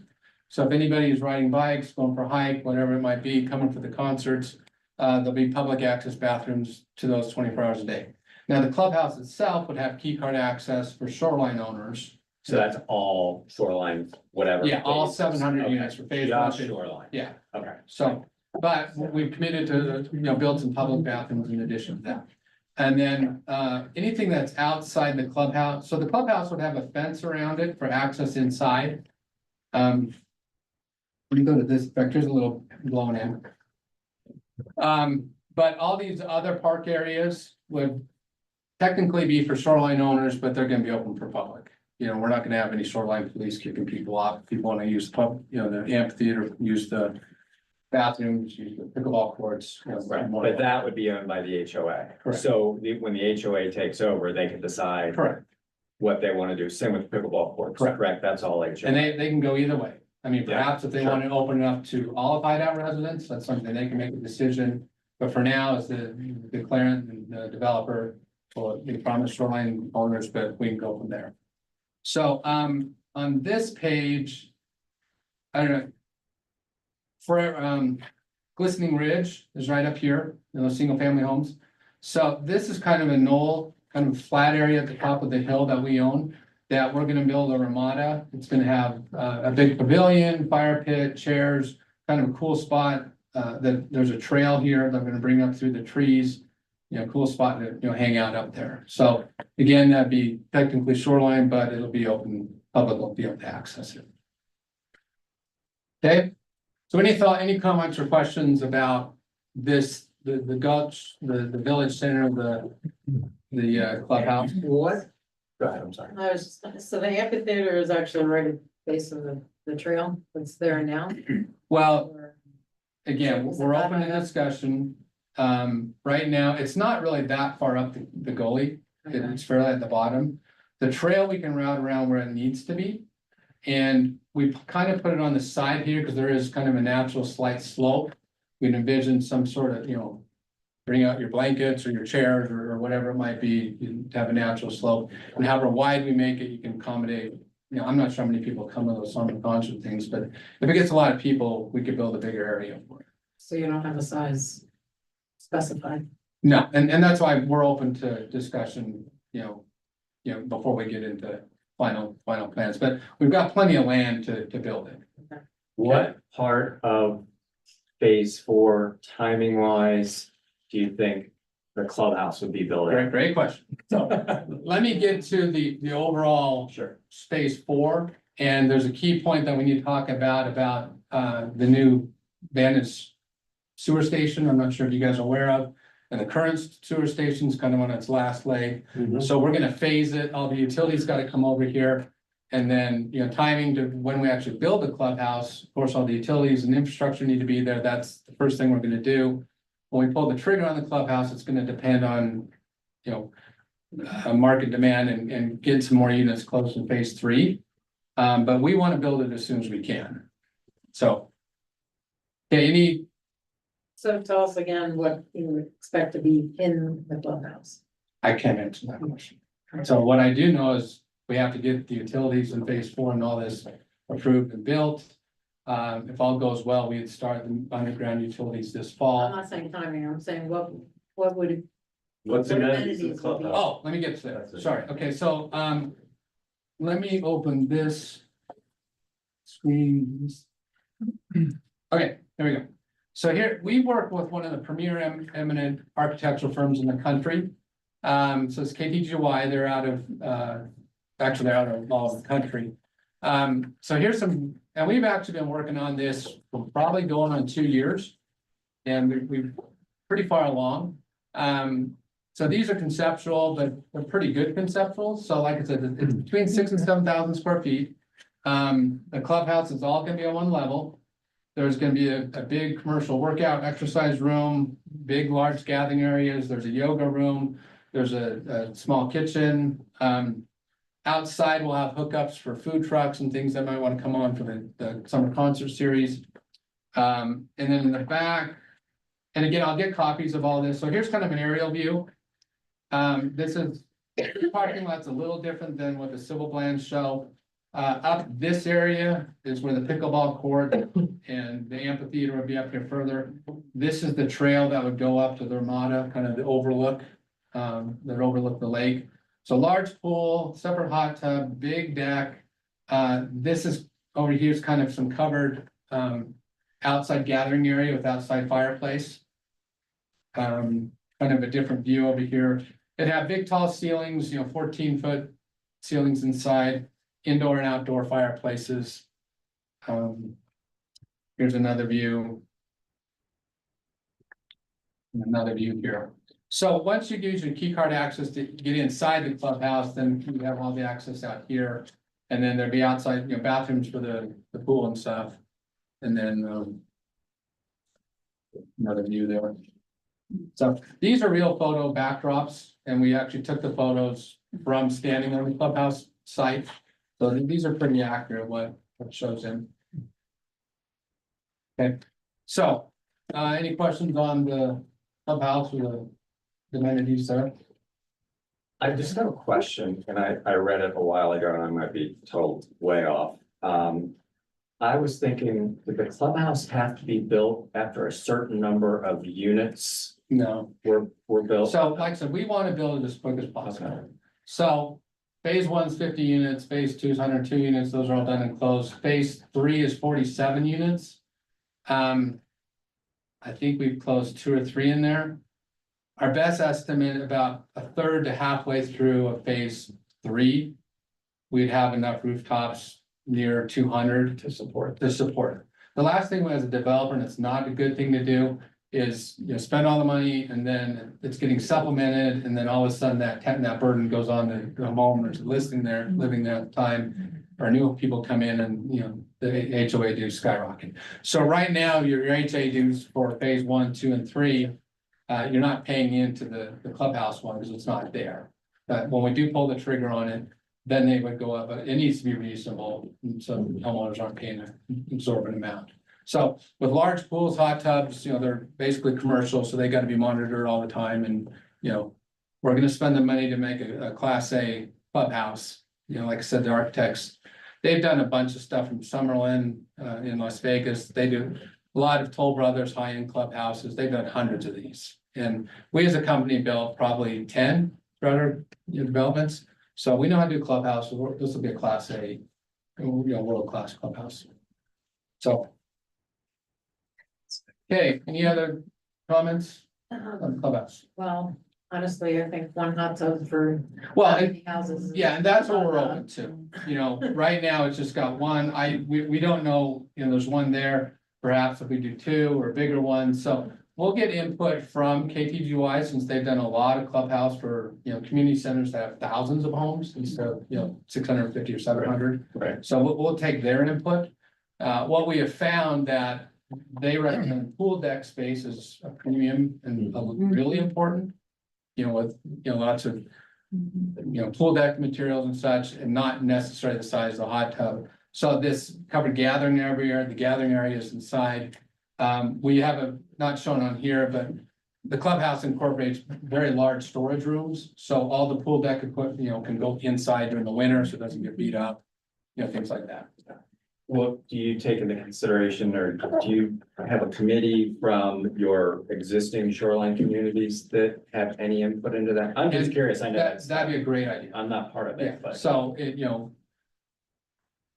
So if anybody is riding bikes, going for a hike, whatever it might be, coming for the concerts, there'll be public access bathrooms to those 24 hours a day. Now, the clubhouse itself would have key card access for shoreline owners. So that's all shoreline, whatever. Yeah, all phase. 700 Okay, units for phase 1. Just shoreline, Yeah, okay. so, but we've committed to, you know, build some public bathrooms in addition to that. And then, anything that's outside the clubhouse, so the clubhouse would have a fence around it for access inside. Let me go to this, here's a little blown in. But all these other park areas would technically be for shoreline owners, but they're gonna be open for public. You know, we're not gonna have any shoreline police kicking people off. If people wanna use the amphitheater, use the bathrooms, use the pickleball courts. You know, Right, more- but that would be owned by the HOA. Correct. So when the HOA takes over, they can decide Correct, what they want to do. Same with pickleball courts, Correct. correct? That's all HOA. and they can go either way. I mean, Yeah, perhaps if they sure. want to open it up to all of Hideout residents, that's something they can make a decision. But for now, as the declarant and the developer, well, we promise shoreline owners, but we can go from there. So, on this page, I don't know. For, Glistening Ridge is right up here, in those single family homes. So this is kind of a knoll, kind of flat area at the top of the hill that we own. That we're gonna build a ramada. It's gonna have a big pavilion, fire pit, chairs, kind of a cool spot. There's a trail here that I'm gonna bring up through the trees. You know, cool spot to, you know, hang out up there. So again, that'd be technically shoreline, but it'll be open, public will be able to access it. Okay, so any comments or questions about this, the gulch, the village center, the clubhouse? What? Go ahead, I'm sorry. I was, so the amphitheater is actually right at the base of the trail that's there now? Well, Or- again, Is it we're that open high to up? discussion. Right now, it's not really that far up the gully. It's fairly at the bottom. The trail we can route around where it needs to be. And we kind of put it on the side here because there is kind of a natural slight slope. We'd envision some sort of, you know, bring out your blankets or your chairs or whatever it might be, to have a natural slope. And however wide we make it, you can accommodate, you know, I'm not sure how many people come to those summer concert things, but if it gets a lot of people, we could build a bigger area for it. So you don't have a size specified? No, and that's why we're open to discussion, you know, before we get into final plans, but we've got plenty of land to build it. What part of phase 4, timing wise, do you think the clubhouse would be built in? Great question. So let me get to the overall Sure. phase 4, and there's a key point that we need to talk about the new Vantage sewer station. I'm not sure if you guys are aware of. And the current sewer station is kind of on its last leg. So we're gonna phase it. All the utilities gotta come over here. And then, you know, timing to when we actually build the clubhouse, of course, all the utilities and infrastructure need to be there. That's the first thing we're gonna do. when we pull the trigger on the clubhouse, it's gonna depend on, you know, market demand and get some more units close in phase three. But we want to build it as soon as we can. So. Okay, So tell us again what you would expect to be in the clubhouse. I can't answer that question. So what I do know is we have to get the utilities in phase four and all this approved and built. If all goes well, we'd start the underground utilities this I'm fall. not saying timing, I'm saying what would, What's What amenities in the amenities will be- clubhouse? Oh, let me get to That's that. it. Sorry. Okay, so, let me open this screen. Okay, there we go. So here, we work with one of the premier eminent architectural firms in the country. So it's KTGY, they're out of, actually they're out of all of the country. So here's some, and we've actually been working on this for probably going on 2 years. And we've pretty far along. So these are conceptual, but they're pretty good conceptual. So like I said, it's between 6,000 and 7,000 square feet. The clubhouse is all gonna be on one level. There's gonna be a big commercial workout exercise room, big, large gathering areas. There's a yoga room. There's a small kitchen. Outside, we'll have hookups for food trucks and things that might want to come on for the summer concert series. And then in the back, and again, I'll get copies of all this. So here's kind of an aerial view. This is, parking lot's a little different than what the civil plans show. Up this area is where the pickleball court and the amphitheater would be up here further. This is the trail that would go up to the Ramada, kind of the overlook, that overlook the lake. So large pool, separate hot tub, big deck. This is over here is kind of some covered outside gathering area with outside fireplace. Kind of a different view over here. It had big tall ceilings, 14-foot ceilings inside, indoor and outdoor fireplaces. Here's another view. And another view here. So once you use your key card access to get inside the clubhouse, then you have all the access out here. And then there'd be outside, bathrooms for the pool and stuff. And then another view there. So these are real photo backdrops, and we actually took the photos from standing on the clubhouse site. So these are pretty accurate what shows in. Okay, so any questions on the clubhouse or the amenities there? I just have a question, and I read it a while ago, and I might be told way off. I was thinking, did the clubhouse have to be built after a certain number of units No. were built? So like I said, we want to build it as quick as possible. So phase 1's 50 units, phase 2 is 102 units. Those are all done and closed. Phase 3 is 47 units. I think we've closed 2 or 3 in there. Our best estimate, about a third to halfway through of phase 3, we'd have enough rooftops near 200 To support. to support it. The last thing as a developer, and it's not a good thing to do, is spend all the money and then it's getting supplemented, and then all of a sudden that burden goes on to the homeowners living there at the time. Or new people come in and the HOA dues skyrocket. So right now, your HOA dues for phase 1, 2, and 3. You're not paying into the clubhouse one because it's not there. But when we do pull the trigger on it, then they would go up, but it needs to be reasonable, so homeowners aren't paying an exorbitant amount. So with large pools, hot tubs, they're basically commercial, so they gotta be monitored all the time, and, we're gonna spend the money to make a Class A clubhouse. Like I said, the architects, they've done a bunch of stuff from Summerlin, in Las Vegas. They do a lot of Toll Brothers high-end clubhouses. They've done hundreds of these. And we as a company built probably 10 rather developments. So we know how to do clubhouse. This will be a Class A, world-class clubhouse. So. Okay, any other comments on the clubhouse? well, honestly, I think one hot tub for Well, how many houses. yeah, and that's what we're open to. Right now, it's just got one. We don't know, there's one there. Perhaps if we do 2 or bigger ones, so we'll get input from KTGY since they've done a lot of clubhouse for, community centers that have thousands of homes instead of, 650 or 700. Right. So we'll take their input. What we have found that they recommend pool deck space as a premium and really important. You know, with, you know, lots of, you know, pool deck materials and such, and not necessarily the size of the hot tub. So this covered gathering area, the gathering area is inside. We have a, not shown on here, but the clubhouse incorporates very large storage rooms. So all the pool deck equipment, you know, can go inside during the winter, so it doesn't get beat up, you know, things like that. What do you take into consideration, or do you have a committee from your existing shoreline communities that have any input into that? I'm just curious, I know That'd be a great idea. I'm not part of Yeah, it, but. so it, you know.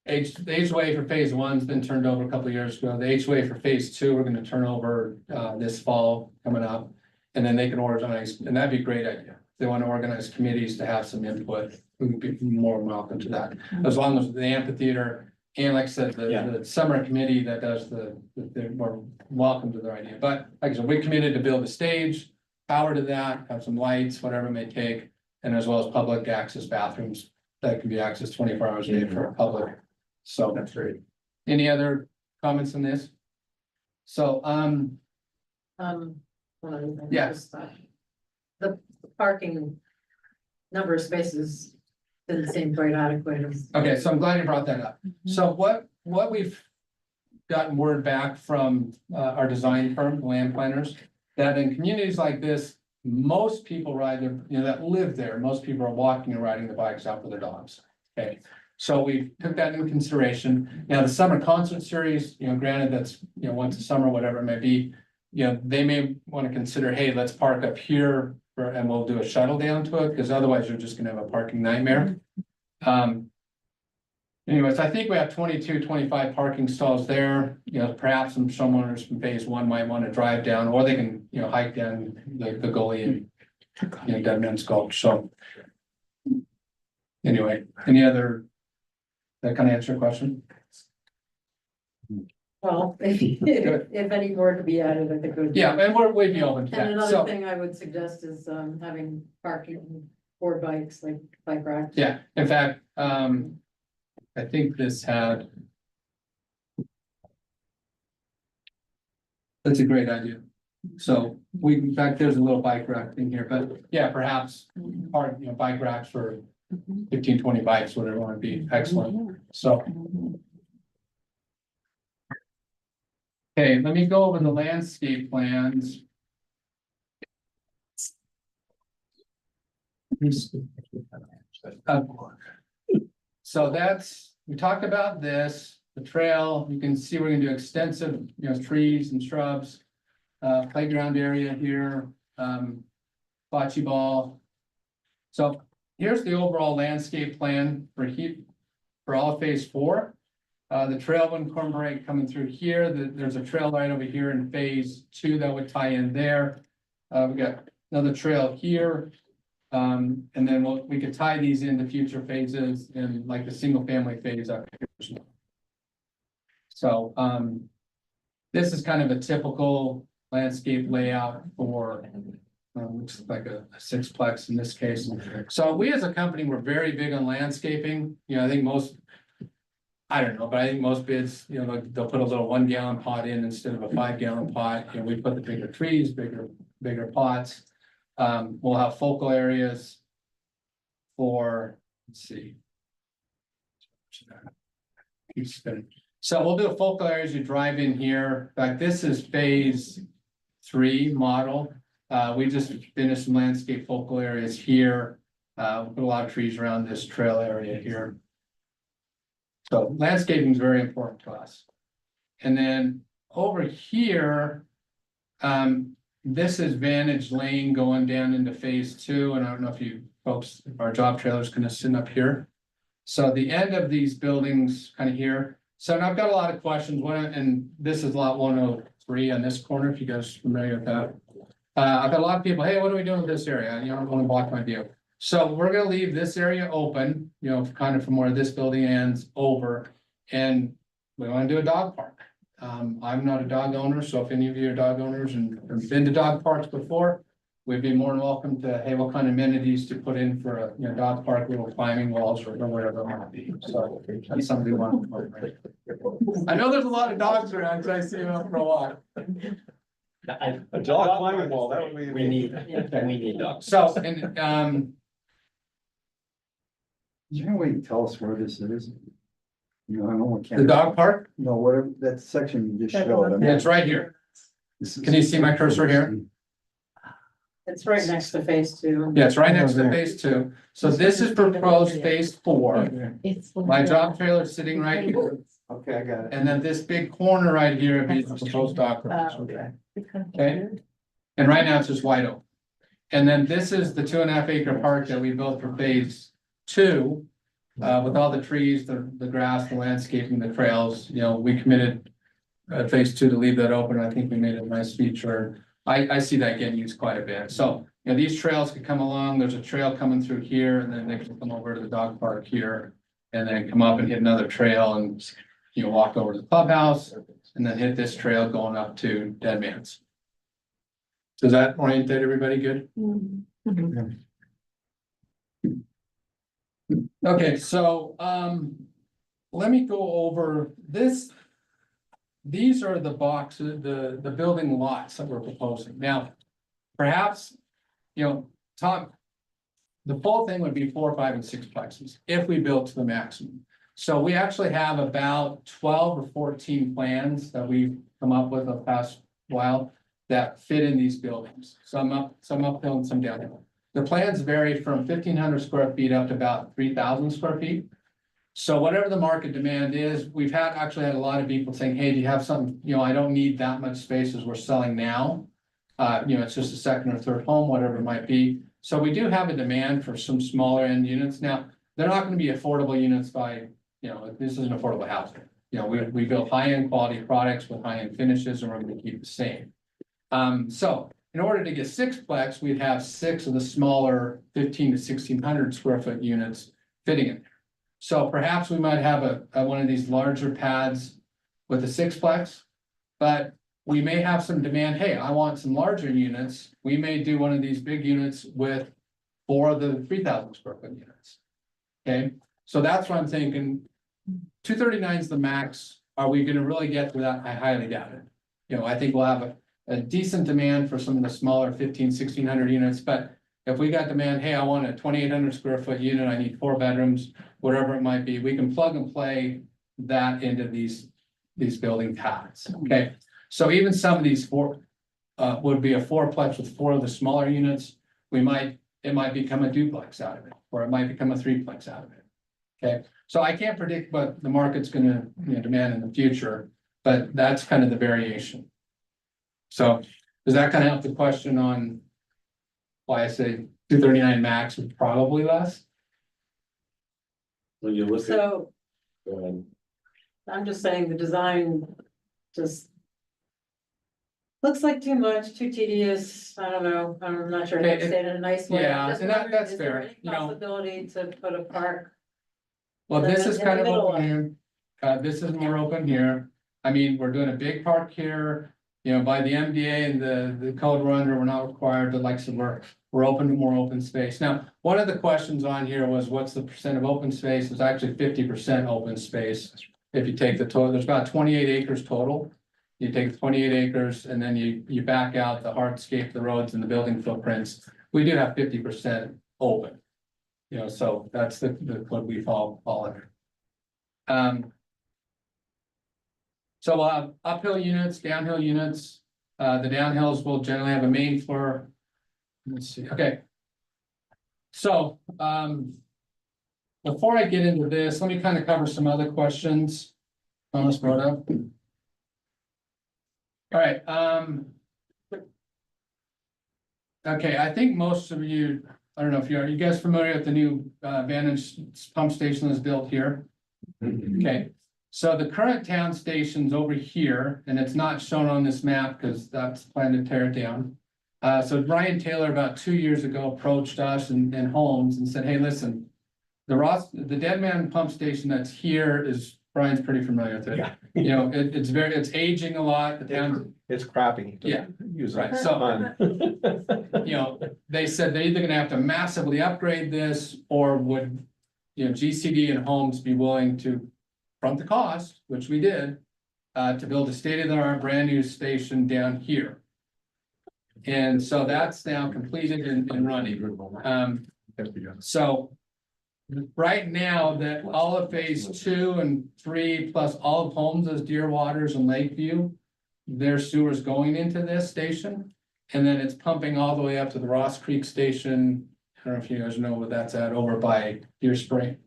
The HOA for phase one's been turned over a couple of years ago. The HOA for phase two, we're gonna turn over this fall coming up. And then they can organize, and that'd be a great idea. If they want to organize committees to have some input, we would be more than welcome to that. As long as the amphitheater and like I said, the summer committee that does they're more welcome to their idea. But like I said, we committed to build a stage, power to that, have some lights, whatever it may take. And as well as public access bathrooms that can be accessed 24 hours a day for the public. So That's great. any other comments on this? So, One other thing, Yeah. just, the parking number of spaces didn't seem quite adequate. okay, so I'm glad you brought that up. So what we've gotten word back from our design firm, land planners, that in communities like this, most people ride their, you know, that live there, most people are walking and riding the bikes out with their dogs. Okay, so we took that into consideration. Now, the summer concert series, you know, granted that's, you know, once a summer, whatever it may be. You know, they may want to consider, hey, let's park up here and we'll do a shuttle down to it, because otherwise you're just gonna have a parking nightmare. Anyways, I think we have 22, 25 parking stalls there. You know, perhaps some owners from phase one might want to drive down, or they can, you know, hike down the gully and, you know, Dead Man's Gulch. So anyway, any other, that kind of answer your question? Well, if any more to be added, I think. would be- Yeah, and we'd be open to And that. another So, thing I would suggest is, having parking for bikes, like bike racks. yeah, in fact, I think this had. That's a great idea. So in fact, there's a little bike rack in here, but yeah, perhaps part, you know, bike racks for 15, 20 bikes, whatever it want to be, excellent. So. Okay, let me go over the landscape plans. So that's, we talked about this, the trail, you can see we're gonna do extensive, you know, trees and shrubs. Playground area here, bocce ball. So here's the overall landscape plan for all of phase four. The trail will incorporate coming through here, there's a trail right over here in phase two that would tie in there. We got another trail here. And then we could tie these into future phases in like the single family phase up here. So, this is kind of a typical landscape layout for, looks like a sixplex in this case. So we as a company, we're very big on landscaping. You know, I think most, I don't know, but I think most bids, you know, they'll put a little 1 gallon pot in instead of a 5 gallon pot. You know, we put the bigger trees, bigger pots. We'll have focal areas for, let's see. Keep spinning. So we'll do a focal areas. You drive in here. In fact, this is phase 3 model. We just finished some landscape focal areas here. Put a lot of trees around this trail area here. So landscaping is very important to us. And then over here, this is Vantage Lane going down into phase 2. And I don't know if you folks, if our job trailer's gonna sit up here. So the end of these buildings kind of here. So I've got a lot of questions. And this is lot 103 on this corner, if you guys are familiar with that. I've got a lot of people, hey, what are we doing with this area? You know, I don't want to block my view. So we're gonna leave this area open, you know, kind of from where this building ends over. And we want to do a dog park. I'm not a dog owner, so if any of you are dog owners and have been to dog parks before, we'd be more than welcome to, hey, what kind of amenities to put in for a, dog park, little climbing walls or whatever it might be, so that's something we want to incorporate. I know there's a lot of dogs around, because I see them out for a walk. A dog climbing wall, that would be. We need dogs. So, and, Is there any way you tell us where this is? I don't the dog park, No, whatever, that section you just showed. I mean, it's right here. this is- Can you see my cursor here? It's right next to phase two. Yeah, it's right next to phase two. So this is proposed phase four. My job trailer is sitting right here. Okay, I got it. And then this big corner right here would be the proposed dog park. Okay. And right now it's just wide open. And then this is the 2.5 acre park that we built for phase two. With all the trees, the grass, the landscaping, the trails, we committed. Phase two to leave that open. I think we made a nice feature. I see that getting used quite a bit. So, these trails could come along. There's a trail coming through here and then they can come over to the dog park here. And then come up and hit another trail and, walk over to the clubhouse and then hit this trail going up to Dead Man's. Does that orientate everybody good? Okay, so, let me go over this. These are the boxes, the building lots that we're proposing. Now, perhaps, Tom, the full thing would be 4, 5, and 6 plexes if we built to the maximum. So we actually have about 12 or 14 plans that we've come up with the past while that fit in these buildings. Some uphill and some downhill. The plans vary from 1,500 square feet up to about 3,000 square feet. So whatever the market demand is, we've actually had a lot of people saying, hey, do you have something, I don't need that much space as we're selling now. It's just a second or third home, whatever it might be. So we do have a demand for some smaller end units. Now, they're not going to be affordable units by, this isn't affordable housing. We build high-end quality products with high-end finishes and we're going to keep the same. So in order to get 6 plex, we'd have 6 of the smaller 1,500 to 1,600 square foot units fitting in there. So perhaps we might have a one of these larger pads with a 6 plex, but we may have some demand. Hey, I want some larger units. We may do one of these big units with 4 of the 3,000 square foot units. Okay, so that's what I'm thinking. 239 is the max. Are we going to really get to that? I highly doubt it. I think we'll have a decent demand for some of the smaller 1,500, 1,600 units, but if we got demand, hey, I want a 2,800 square foot unit, I need 4 bedrooms, whatever it might be, we can plug and play that into these building pads, okay? So even some of these 4 would be a 4-plex with 4 of the smaller units. It might become a duplex out of it, or it might become a 3-plex out of it, okay? So I can't predict what the market's gonna demand in the future, but that's kind of the variation. So does that kind of help the question on why I say 239 max is probably less? When you look at, So go ahead. I'm just saying the design just looks like too much, too tedious. I don't know. I'm not sure how to say it in a nice way. Yeah, I'm just and that's wondering, is there fair, any Possibility to put a park. Well, this is In the kind of middle open of- here. This is more open here. I mean, we're doing a big park here. By the MDA and the code we're under, we're not required to, like, so we're open to more open space. Now, one of the questions on here was what's the percent of open space? It's actually 50% open space. If you take the total, there's about 28 acres total. You take 28 acres and then you back out the hardscape, the roads and the building footprints. We do have 50% open. So that's the what we fall under. So we'll have uphill units, downhill units. The downhills will generally have a main floor. Let's see, okay. So, before I get into this, let me kind of cover some other questions Thomas brought up. All right, okay, I think most of you, I don't know if are you guys familiar with the new Vantage pump station that's built here? Okay. So the current town station's over here, and it's not shown on this map because that's planned to tear it down. So Brian Taylor about 2 years ago approached us and Holmes and said, hey, listen, the Dead Man pump station that's here is Brian's pretty familiar with it. Yeah. You know, it's aging a lot, the town, It's crappy. to Yeah, Use right, it. so, Fun. you know, they said they're either gonna have to massively upgrade this, or would, you know, GCD and Homes be willing to front the cost, which we did, to build a state-of-the-art brand new station down here. And so that's now completed and running. So right now, that all of phase 2 and 3, plus all of Homes as Deer Waters and Lakeview, their sewer's going into this station. And then it's pumping all the way up to the Ross Creek Station. I don't know if you guys know where that's at, over by Deer Spring,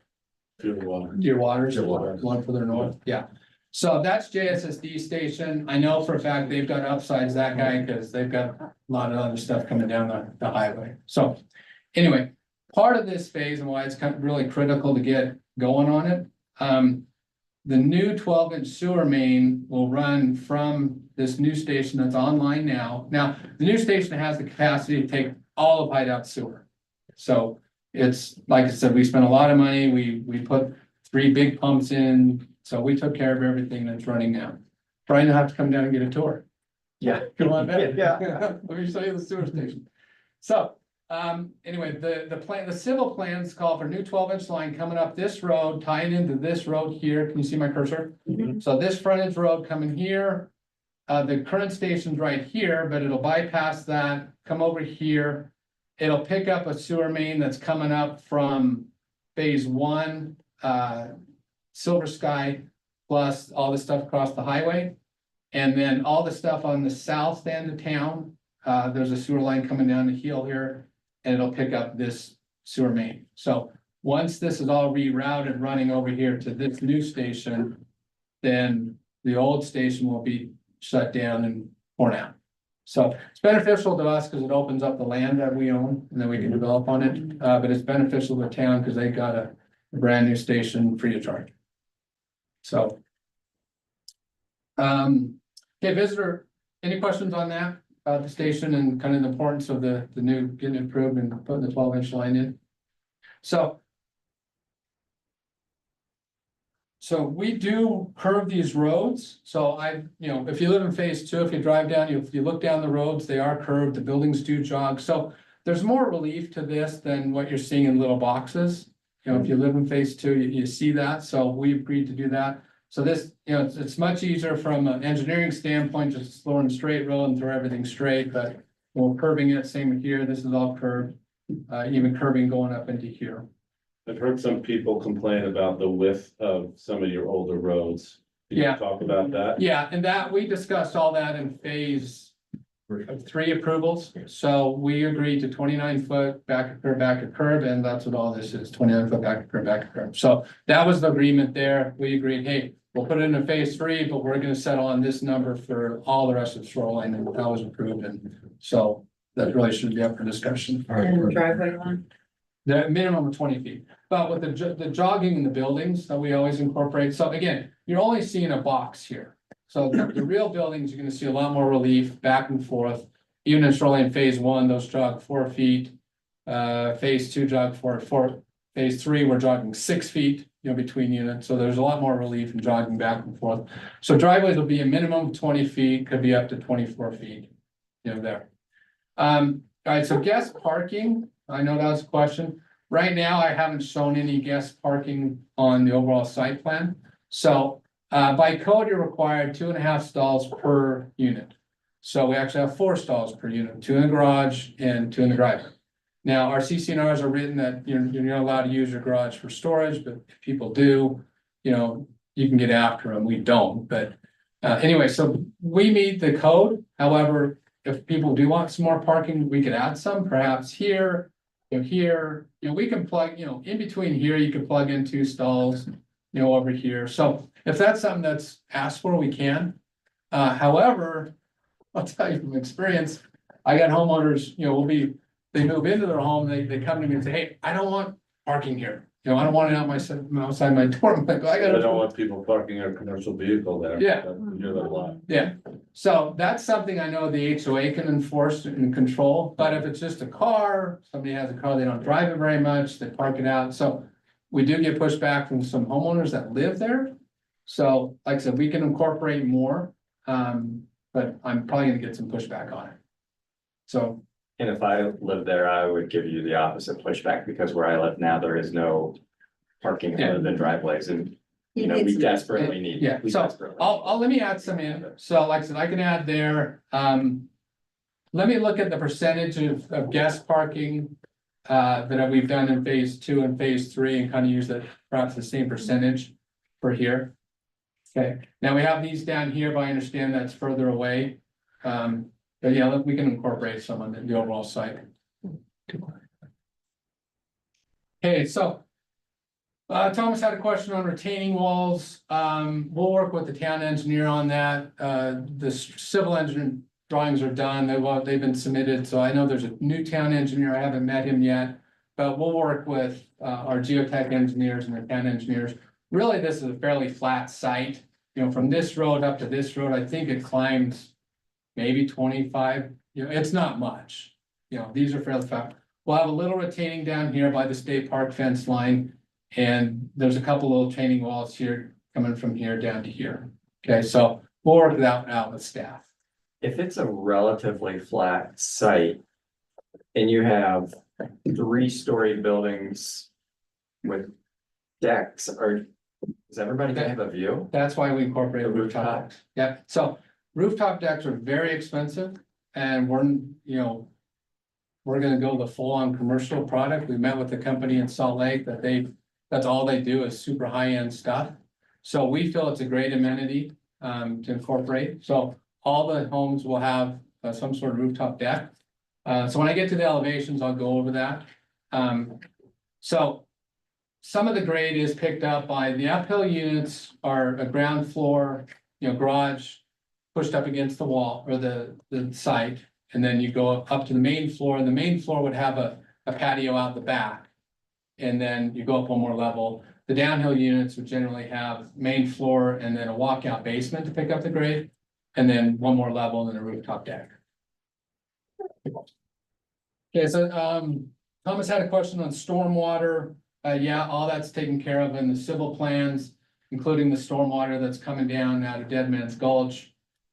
Deer Waters, Deer Waters. one further north, yeah. So that's JSSD station. I know for a fact they've got to upsize that guy because they've got a lot of other stuff coming down the highway. So anyway, part of this phase and why it's kind of really critical to get going on it. The new 12-inch sewer main will run from this new station that's online now. Now, the new station has the capacity to take all of Hideout sewer. So it's, like I said, we spent a lot of money. We put 3 big pumps in. So we took care of everything that's running now. Brian, you'll have to come down and get a tour. Yeah. Come on down. Yeah. Let me show you the sewer station. So, anyway, the civil plans call for new 12-inch line coming up this road, tied into this road here. Can you see my cursor? So this frontage road coming here. The current station's right here, but it'll bypass that, come over here. It'll pick up a sewer main that's coming up from phase 1, Silver Sky, plus all the stuff across the highway. And then all the stuff on the south end of town, there's a sewer line coming down the hill here, and it'll pick up this sewer main. So once this is all rerouted, running over here to this new station, then the old station will be shut down and torn out. So it's beneficial to us because it opens up the land that we own and then we can develop on it. But it's beneficial to the town because they got a brand new station free of charge. So. Okay, visitor, any questions on that? About the station and kind of the importance of the new getting improved and putting the 12-inch line in? So we do curve these roads. So you know, if you live in phase 2, if you drive down, if you look down the roads, they are curved, the buildings do jog. So there's more relief to this than what you're seeing in little boxes. You know, if you live in phase 2, you see that. So we agreed to do that. So this, you know, it's much easier from an engineering standpoint, just exploring a straight road and throw everything straight, but we're curving it, same here, this is all curved, even curving going up into here. I've heard some people complain about the width of some of your older roads. Can you Yeah. talk about that? Yeah, and that, we discussed all that in phase 3 approvals. So we agreed to 29-foot back a curb, and that's what all this is, 29-foot back a curb. So that was the agreement there. We agreed, hey, we'll put it into phase 3, but we're gonna settle on this number for all the rest of the shoreline, and that was approved, and so that really should be up for discussion. And driveway line. The minimum of 20 feet, but with the jogging in the buildings that we always incorporate, so again, you're only seeing a box here. So the real buildings, you're gonna see a lot more relief back and forth, even in shoreline phase 1, those jog 4 feet. Phase 2 jog 4, phase 3, we're jogging 6 feet, you know, between units, so there's a lot more relief in jogging back and forth. So driveways will be a minimum of 20 feet, could be up to 24 feet, you know, there. All right, so guest parking, I know that was a question. Right now, I haven't shown any guest parking on the overall site plan. So by code, you're required 2.5 stalls per unit. So we actually have 4 stalls per unit, 2 in the garage and 2 in the driveway. Now, our CCNRs are written that you're not allowed to use your garage for storage, but if people do, you know, you can get after them. We don't, but anyway, so we meet the code. However, if people do want some more parking, we could add some, perhaps here, here, you know, we can plug, you know, in between here, you could plug in 2 stalls, you know, over here. So if that's something that's asked for, we can. However, I'll tell you from experience, I got homeowners, you know, they move into their home, they come to me and say, hey, I don't want parking here. You know, I don't want it outside my door. I'm like, I I don't gotta. want people parking a commercial vehicle there. Yeah. You hear that a lot. Yeah, so that's something I know the HOA can enforce and control, but if it's just a car, somebody has a car, they don't drive it very much, they park it out, so. We do get pushback from some homeowners that live there. So like I said, we can incorporate more, but I'm probably gonna get some pushback on it. So, And if I lived there, I would give you the opposite pushback, because where I live now, there is no parking other than driveways, and, you know, we desperately need. yeah, we so desperately I'll let me add some in. So like I said, I can add there, let me look at the percentage of guest parking that we've done in phase 2 and phase 3 and kind of use that, perhaps the same percentage for here. Okay, now we have these down here, but I understand that's further away. But yeah, we can incorporate some on the overall site. Okay, so Thomas had a question on retaining walls. We'll work with the town engineer on that. The civil engineer drawings are done. They've been submitted, so I know there's a new town engineer. I haven't met him yet. But we'll work with our geotech engineers and the town engineers. Really, this is a fairly flat site. You know, from this road up to this road, I think it climbs maybe 25, you know, it's not much. You know, these are fairly flat. We'll have a little retaining down here by the state park fence line. And there's a couple little retaining walls here coming from here down to here. Okay, so we'll work that out with staff. If it's a relatively flat site and you have 3-story buildings with decks, is everybody gonna have a view? That's why we incorporate The rooftop rooftop. decks. Yeah, so rooftop decks are very expensive and we're gonna go the full-on commercial product. We met with the company in Salt Lake that's all they do is super high-end stuff. So we feel it's a great amenity to incorporate. So all the homes will have some sort of rooftop deck. So when I get to the elevations, I'll go over that. So some of the grade is picked up by the uphill units are a ground floor, garage pushed up against the wall or the site. And then you go up to the main floor, and the main floor would have a patio out the back. And then you go up one more level. The downhill units would generally have main floor and then a walkout basement to pick up the grade. And then one more level and then a rooftop deck. Okay, so Thomas had a question on stormwater. Yeah, all that's taken care of in the civil plans, including the stormwater that's coming down out of Dead Man's Gulch.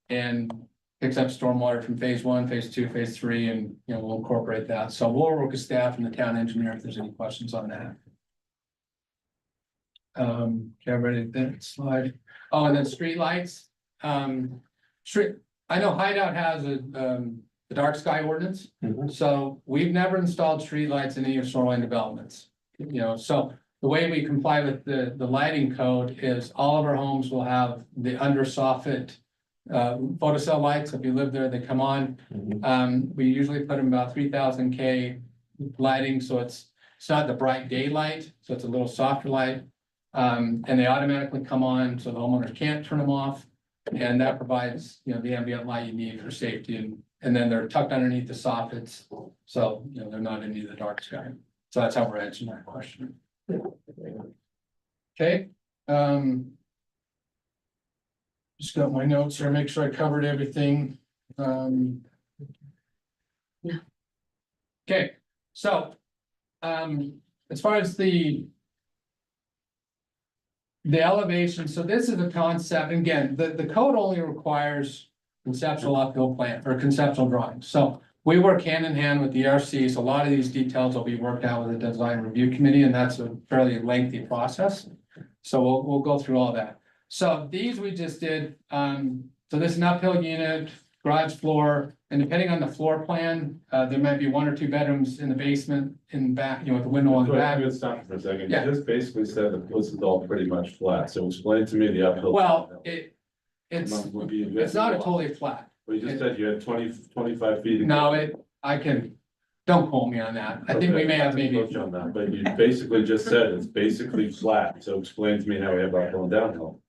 And picks up stormwater from phase 1, phase 2, phase 3, and we'll incorporate that. So we'll work with staff and the town engineer if there's any questions on that. Okay, ready to slide. Oh, and then streetlights. I know Hideout has the dark sky ordinance. So we've never installed streetlights in any of shoreline developments. So the way we comply with the lighting code is all of our homes will have the under soffit photocell lights. If you live there, they come on. We usually put them about 3000 K lighting, so it's not the bright daylight, so it's a little softer light. And they automatically come on, so the homeowners can't turn them off. And that provides, the ambient light you need for safety, and then they're tucked underneath the soffits, so they're not into the dark sky. So that's how we're answering that question. Okay. Just got my notes here, make sure I covered everything. Okay, so as far as the elevation, so this is a concept, and again, the code only requires conceptual uphill plan or conceptual drawings. So we work hand in hand with the ERCs. A lot of these details will be worked out with the design review committee, and that's a fairly lengthy process. So we'll go through all that. So these we just did, so this is an uphill unit, garage floor, and depending on the floor plan, there might be 1 or 2 bedrooms in the basement, in back, with the window on the back. I'm gonna stop for a second. Yeah. You just basically said that this is all pretty much flat, so explain to me the uphill. Well, it's not a totally flat. Well, you just said you had 25 feet. No, don't quote me on that. I think we may have maybe. On that, but you basically just said it's basically flat, so explain to me how we have uphill and downhill.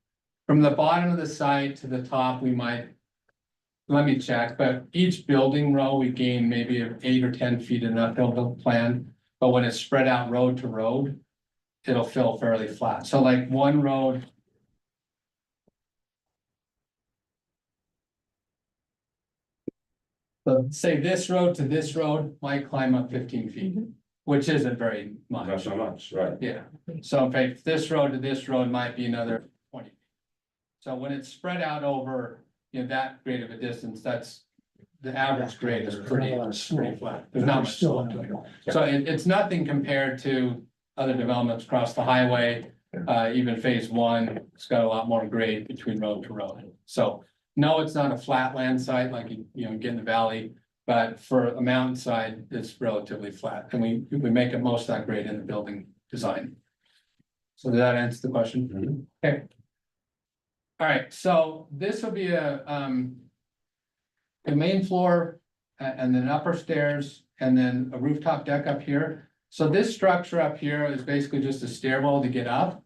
From the bottom of the site to the top, we might, let me check, but each building row, we gain maybe 8 or 10 feet in uphill plan. But when it's spread out road to road, it'll feel fairly flat. So like one road. So say this road to this road might climb up 15 feet, which isn't very much. Not so much, right? Yeah, so in fact, this road to this road might be another 20. So when it's spread out over, that great of a distance, that's, the average grade is pretty flat. There's not much slope to it. So it's nothing compared to other developments across the highway. Even phase one, it's got a lot more grade between road to road. So no, it's not a flat land site like you get in the valley, but for a mountainside, it's relatively flat. And we make it most of that grade in the building design. So does that answer the question? Okay. All right, so this will be a main floor and then upper stairs and then a rooftop deck up here. So this structure up here is basically just a stairwell to get up.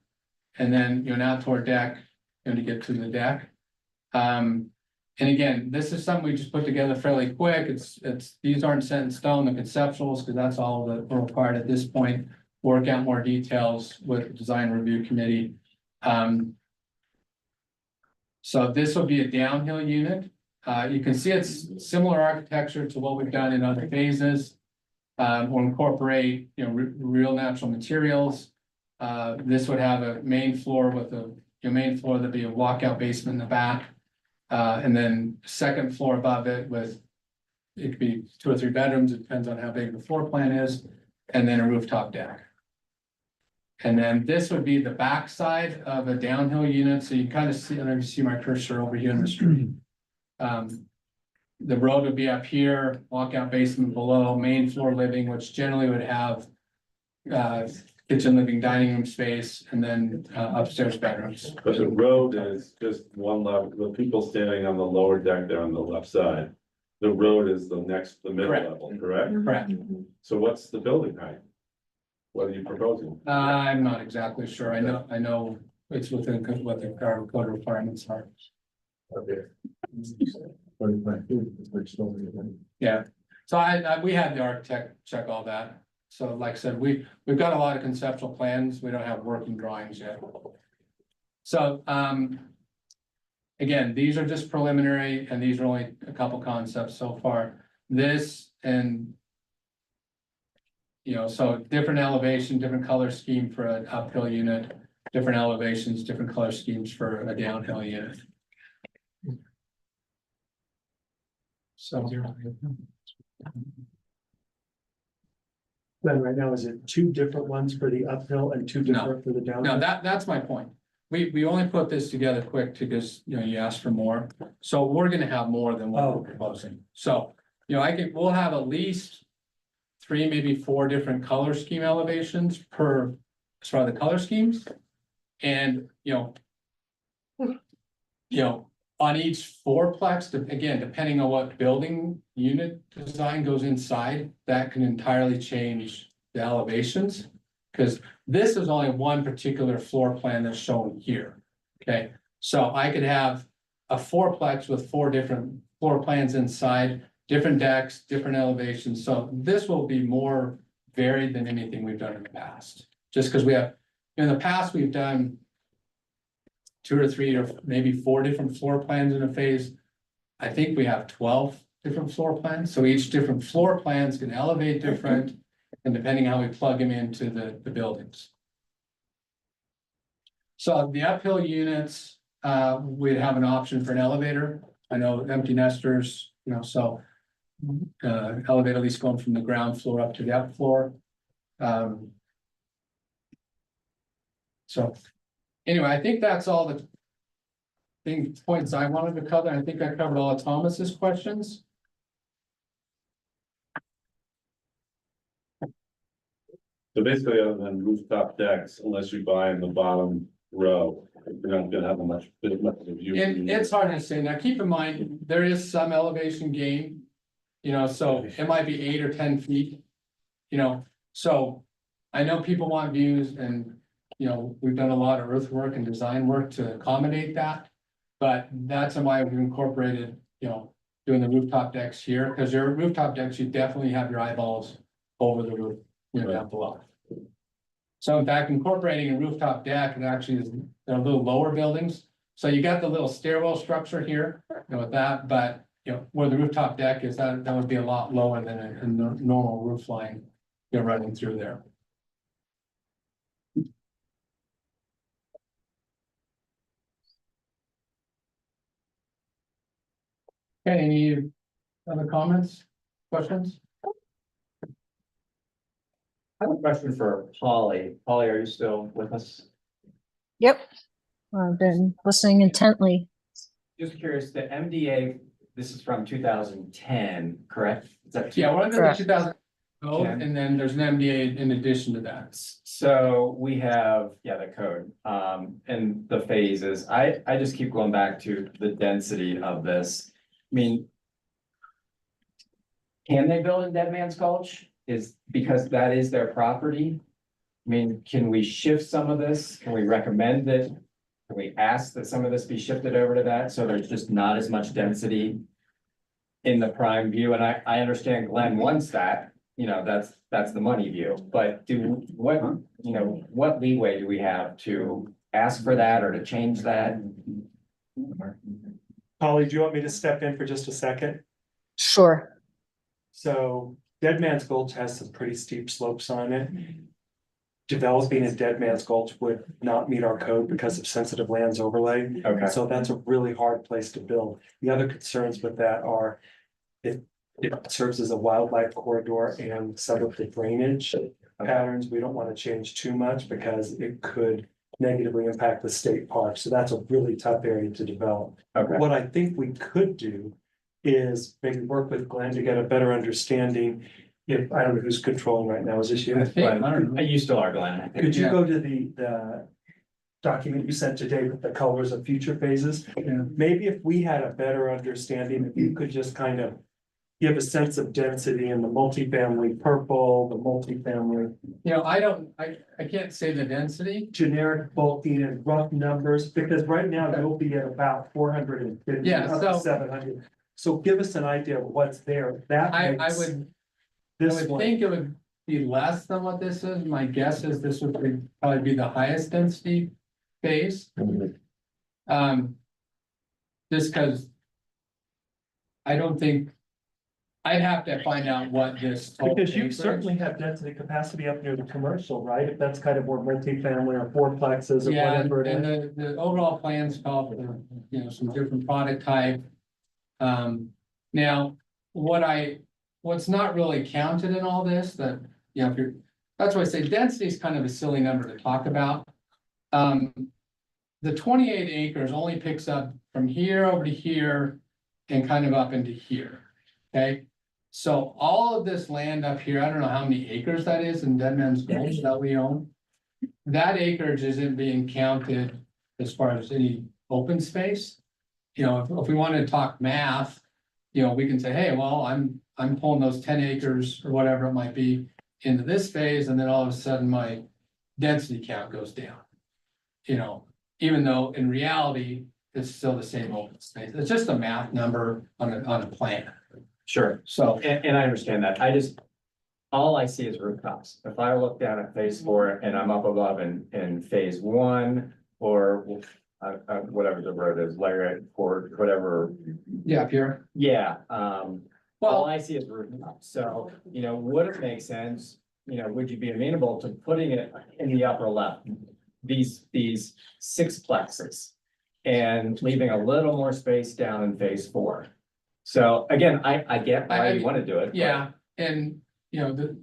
And then an outdoor deck to get to the deck. And again, this is something we just put together fairly quick. These aren't set in stone, the conceptuals, because that's all that we're required at this point. Work out more details with the design review committee. So this will be a downhill unit. You can see it's similar architecture to what we've done in other phases. We'll incorporate, real natural materials. This would have a main floor with main floor, there'd be a walkout basement in the back. And then second floor above it with, it could be 2 or 3 bedrooms, it depends on how big the floor plan is, and then a rooftop deck. And then this would be the back side of a downhill unit, so you kind of see, I don't know if you see my cursor over here in the street. The road would be up here, walkout basement below, main floor living, which generally would have kitchen, living, dining room space, and then upstairs bedrooms. But the road is just one level, the people standing on the lower deck there on the left side. The road is the middle Correct. level, correct? Correct. So what's the building height? What are you proposing? I'm not exactly sure. I know it's within what the code requirements are. Okay. Yeah, so we had the architect check all that. So like I said, we've got a lot of conceptual plans. We don't have working drawings yet. So, again, these are just preliminary and these are only a couple concepts so far. This and so different elevation, different color scheme for an uphill unit, different elevations, different color schemes for a downhill unit. So. Then right now, is it 2 different ones for the uphill and 2 different for the downhill? No, that's my point. We only put this together quick because, you asked for more. So we're gonna have more than what we're proposing. So, we'll have at least 3, maybe 4 different color scheme elevations per, as far as the color schemes. And, on each fourplex, again, depending on what building unit design goes inside, that can entirely change the elevations. Because this is only one particular floor plan that's shown here, okay? So I could have a fourplex with 4 different floor plans inside, different decks, different elevations. So this will be more varied than anything we've done in the past. Just because we have, in the past, we've done 2 or 3 or maybe 4 different floor plans in a phase. I think we have 12 different floor plans. So each different floor plans can elevate different, and depending how we plug them into the buildings. So the uphill units, we'd have an option for an elevator. I know empty nesters, so elevate at least going from the ground floor up to the up floor. So anyway, I think that's all the points I wanted to cover. I think I covered all of Thomas's questions. So basically, other than rooftop decks, unless you buy in the bottom row, you're not gonna have much of a view. It's hard to say. Now, keep in mind, there is some elevation gain. So it might be 8 or 10 feet. So I know people want views and, we've done a lot of earthwork and design work to accommodate that. But that's why we've incorporated, doing the rooftop decks here, because your rooftop decks, you definitely have your eyeballs over the roof, down below. So in fact, incorporating a rooftop deck, it actually is, they're a little lower buildings. So you got the little stairwell structure here, with that, but where the rooftop deck is, that would be a lot lower than a normal roof line, running through there. Okay, any other comments, questions? I have a question for Polly. Polly, are you still with us? Yep. I've been listening intently. Just curious, the MDA, this is from 2010, correct? Is that Yeah, we're under the Correct. 2000 code, Yeah. and then there's an MDA in addition to that. So we have, yeah, the code, and the phases. I just keep going back to the density of this. I mean, can they build in Dead Man's Gulch? Is because that is their property? I mean, can we shift some of this? Can we recommend it? Can we ask that some of this be shifted over to that, so there's just not as much density in the prime view? And I understand Glenn wants that, you know, that's the money view, but what leeway do we have to ask for that or to change that? Polly, do you want me to step in for just a second? Sure. So Dead Man's Gulch has some pretty steep slopes on it. Developing in Dead Man's Gulch would not meet our code because of sensitive lands overlay. Okay. So that's a really hard place to build. The other concerns with that are it serves as a wildlife corridor and some of the drainage patterns, we don't want to change too much because it could negatively impact the state park. So that's a really tough area to develop. Okay. What I think we could do is maybe work with Glenn to get a better understanding. If, I don't know who's controlling right now, is this you? I think, I don't know. You still are, Glenn. Could you Yeah. go to the document you sent today with the colors of future phases? Yeah. Maybe if we had a better understanding, if you could just kind of give a sense of density in the multifamily purple, the multifamily You know, I can't say the density. generic bulking and rough numbers, because right now you'll be at about 450, Yeah, so- 700. So give us an idea of what's there. That I makes would this one. think it would be less than what this is. My guess is this would probably be the highest density phase. Just because I don't think, I'd have to find out what this. total Because you acreage- certainly have density capacity up near the commercial, right? If that's kind of more multifamily or fourplexes or Yeah, whatever it and is. the overall plans call for, you know, some different product type. Now, what's not really counted in all this, that, you know, that's why I say density is kind of a silly number to talk about. The 28 acres only picks up from here over to here and kind of up into here, okay? So all of this land up here, I don't know how many acres that is in Dead Man's Gulch that we own. That acreage isn't being counted as far as any open space. You know, if we wanted to talk math, you know, we can say, hey, well, I'm pulling those 10 acres or whatever it might be into this phase, and then all of a sudden my density count goes down. You know, even though in reality, it's still the same open space. It's just a math number on a plan. Sure. So, And I understand that. All I see is rooftops. If I look down at phase 4 and I'm up above in phase 1 or whatever the road is, Larry or whatever. yeah, up here. Yeah, all Well, I see is rooftops. So, you know, would it make sense? You know, would you be amenable to putting it in the upper left? These sixplexes and leaving a little more space down in phase 4. So again, I get why you want to do it. but- yeah, and, you know,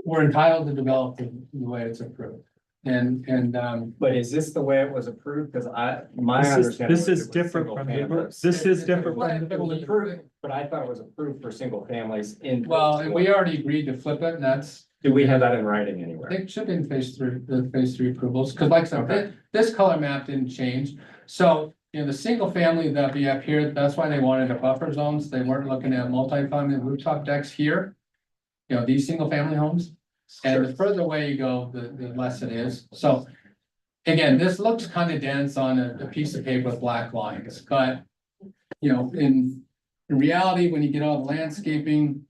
we're entitled to develop the way it's approved. But is this the way it was approved? Because my This understanding. is was it was different single from families. this is different. It was approved, but I thought it was approved for single families in. Well, and we already agreed to flip it, and that's, Do we have that in writing I anywhere? think, should be in the phase 3 approvals, because like I said, Okay. this color map didn't change. So, you know, the single family that'd be up here, that's why they wanted a buffer zones. They weren't looking at multi-family rooftop decks here. You know, these single family homes, and the further away you go, the less it is. So again, this looks kind of dense on a piece of paper with black lines, but you know, in reality, when you get all the landscaping,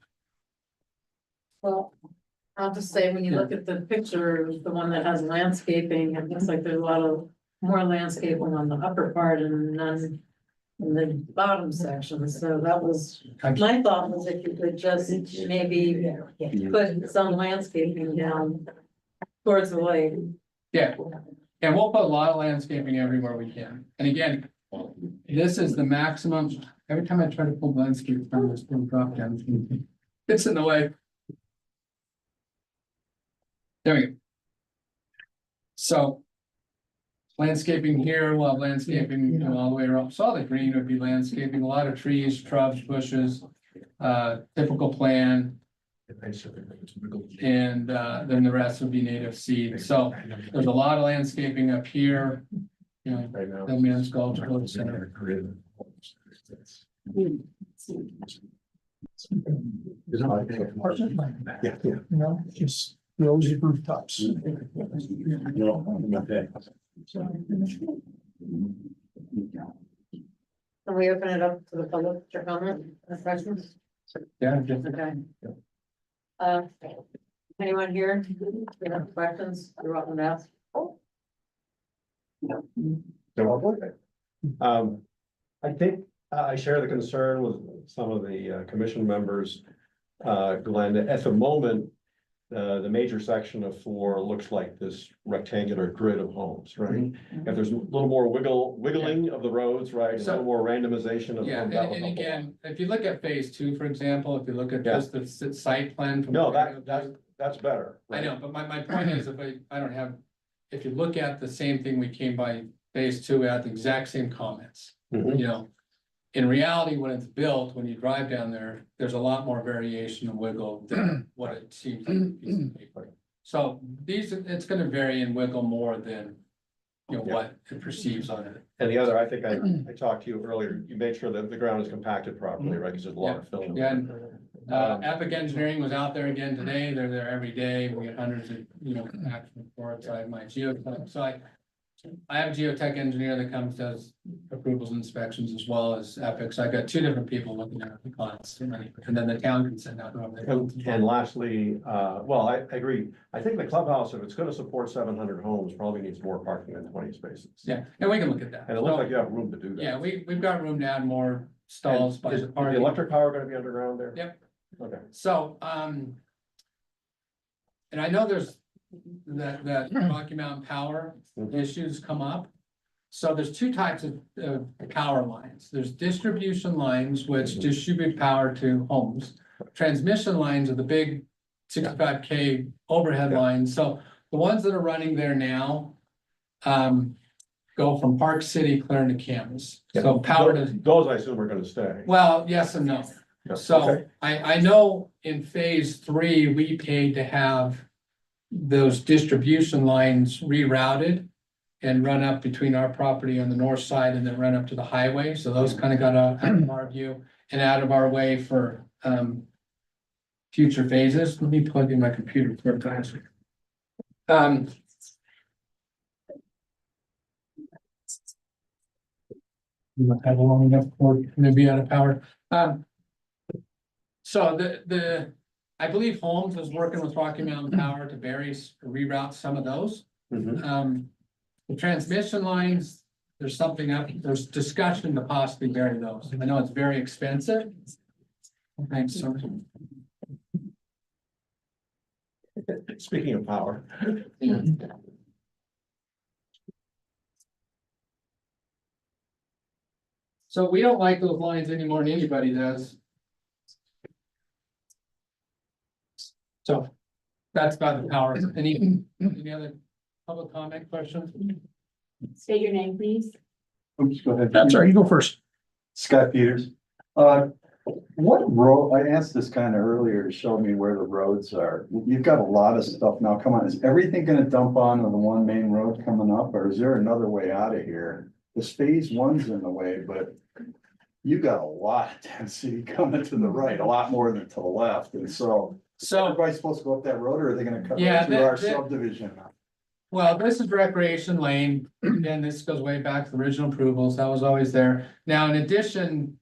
Well, I'll just say, when you look at the picture, the one that has landscaping, it looks like there's a lot of more landscaping on the upper part and none in the bottom section. So that was, my thought was if you could just maybe put some landscaping down towards the lake. yeah. And we'll put a lot of landscaping everywhere we can. And again, This is the maximum. Every time I try to pull landscape from this little drop down, it's in the way. There we go. So. Landscaping here, we'll have landscaping, you know, all the way around. So all the green would be landscaping, a lot of trees, shrubs, bushes, typical plan. And then the rest would be native seed. So there's a lot of landscaping up here. You know, the men's golf course center. Yeah, yeah. No, just rosy rooftops. Okay. Can we open it up to the public for comment or questions? Yeah. Okay. Anyone here? If you have questions, you're welcome to ask. I think I share the concern with some of the commission members. Glenn, at the moment, the major section of 4 looks like this rectangular grid of homes, right? If there's a little more wiggling of the roads, right, a little more randomization of. Yeah, that would help and a lot. again, if you look at phase 2, for example, if you look at just the site plan. From No, that's better. I know, but my point is, if I don't have, if you look at the same thing, we came by phase 2, we had the exact same comments. Mhm. You know, in reality, when it's built, when you drive down there, there's a lot more variation and wiggle than what it seems like. A piece of paper. So it's gonna vary and wiggle more than, you know, what it perceives on it. And the other, I think I talked to you earlier, you made sure that the ground is compacted properly, right, because there's a lot of filling. Yeah, and Epic Engineering was out there again today. They're there every day. We get hundreds of, you know, action reports. I have my geotech, so I have a geotech engineer that comes, does approvals and inspections as well as Epic. So I got 2 different people looking at the clients, and then the town can send out. And lastly, well, I agree. I think the clubhouse, if it's gonna support 700 homes, probably needs more parking than 20 spaces. Yeah, and we can look at that. And it looks like you have room to do that. Yeah, we've got room to add more stalls by Is the the parking. electric power gonna be underground there? Yep. Okay. So, and I know there's that Rocky Mountain Power issues come up. So there's 2 types of power lines. There's distribution lines, which distribute power to homes. Transmission lines are the big 65K overhead lines. So the ones that are running there now, go from Park City clear into Camas. So power to. Those I assume are gonna stay. Well, yes and no. Yeah, So okay. I know in phase 3, we paid to have those distribution lines rerouted and run up between our property on the north side and then run up to the highway. So those kind of got out of our view and out of our way for future phases. Let me plug in my computer for times. You might have a long enough cord, maybe out of power. So I believe Holmes is working with Rocky Mountain Power to reroute some of those. Mhm. The transmission lines, there's discussion to possibly bury those. I know it's very expensive. Thanks, sir. Speaking of power. So we don't like those lines any more than anybody does. So that's about the power. Any other public comment questions? State your name, please. Oops, go ahead. I'm sorry, you go first. Scott Peters. What road, I asked this kind of earlier to show me where the roads are. You've got a lot of stuff now. Come on, is everything gonna dump onto the one main road coming up, or is there another way out of here? This phase 1's in the way, but you got a lot of density coming to the right, a lot more than to the left, and so. So, Everybody's supposed to go up that road, or are they gonna cut Yeah, right through our that- subdivision? well, this is Recreation Lane. Again, this goes way back to the original approvals. That was always there. Now, in addition,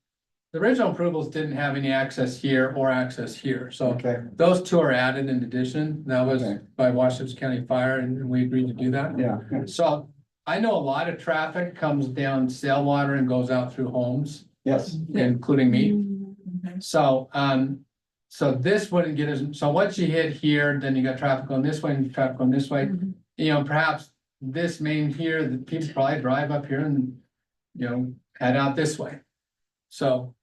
the original approvals didn't have any access here or access here. So Okay, those 2 are added in addition. That was Okay. by Washington County Fire and we agreed to do that. yeah, So I know a lot of traffic comes down Sailwater and goes out through homes, yes, including me. So, so this wouldn't get as, so once you hit here, then you got traffic going this way and traffic going this way. You know, perhaps this main here, the people probably drive up here and head out this way. So,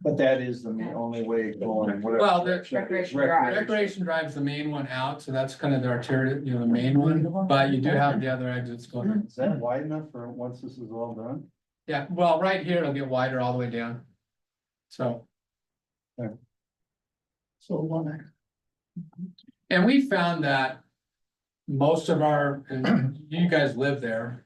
But that is the only way going. whatever well, the direction. Recreation Drive. Recreation Drive's the main one out, so that's kind of the arterial, the main one, but you do have the other exits going. Is that wide enough for once this is all done? Yeah, well, right here, it'll get wider all the way down. So. So one. And we found that most of our, and you guys live there,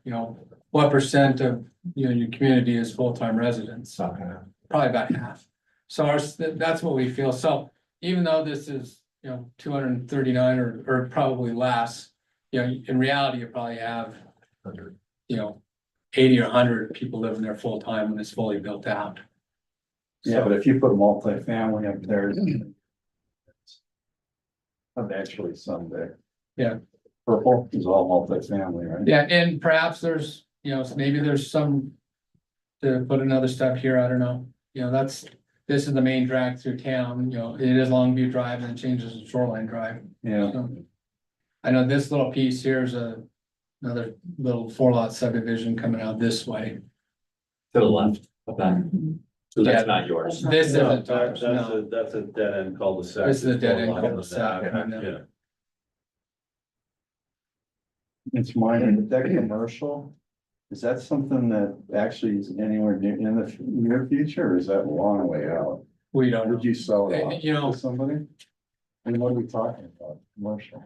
what percent of, your community is full-time residents? Probably about half. So that's what we feel. So even though this is, 239 or probably less, in reality, you probably have, 80 or 100 people living there full-time when it's fully built out. Yeah, but if you put multifamily up there. Eventually someday. Yeah. Purple is all multifamily, right? Yeah, and perhaps there's, maybe there's some. To put another step here, I don't know, this is the main drag through town, it is Longview Drive and it changes to Shoreline Drive. Yeah. So, I know this little piece here is another little 4-lot subdivision coming out this way. To the left of that. So Yeah. that's not yours. This No, isn't ours, no, that's a dead end cul-de-sac. this is a dead end It's cul-de-sac. I know. Yeah. It's minor, but that commercial, is that something that actually is anywhere near in the near future, or is that a long way out? We don't know. Would you sell it off You know- to somebody? And what are we talking about, commercial?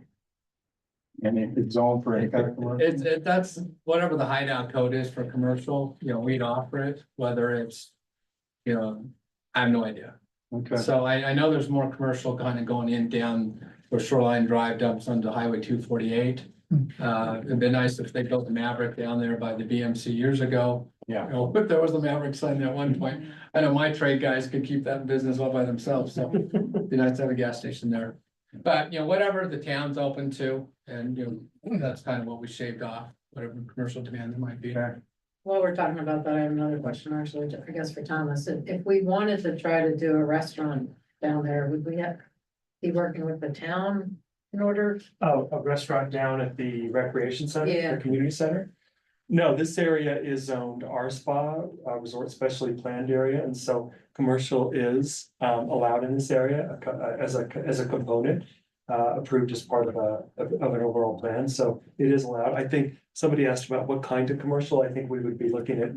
And if it's zoned for any kind of commercial? That's whatever the hideout code is for commercial, we'd offer it, whether it's, I have no idea. Okay, So I know there's more commercial kind of going in down where Shoreline Drive dumps onto Highway 248. It'd been nice if they built the Maverick down there by the BMC years ago. yeah. But there was a Maverick sign at one point. I know my trade guys could keep that business all by themselves, so it'd be nice to have a gas station there. But, whatever the town's open to, and, that's kind of what we shaved off, whatever commercial demand there might be. While we're talking about that, I have another question actually, I guess for Thomas. If we wanted to try to do a restaurant down there, would we be working with the town in order? Oh, a restaurant down at the recreation center, Yeah. the community center? No, this area is zoned R spa, resort specially planned area, and so commercial is allowed in this area as a component. Approved as part of an overall plan, so it is allowed. I think somebody asked about what kind of commercial. I think we would be looking at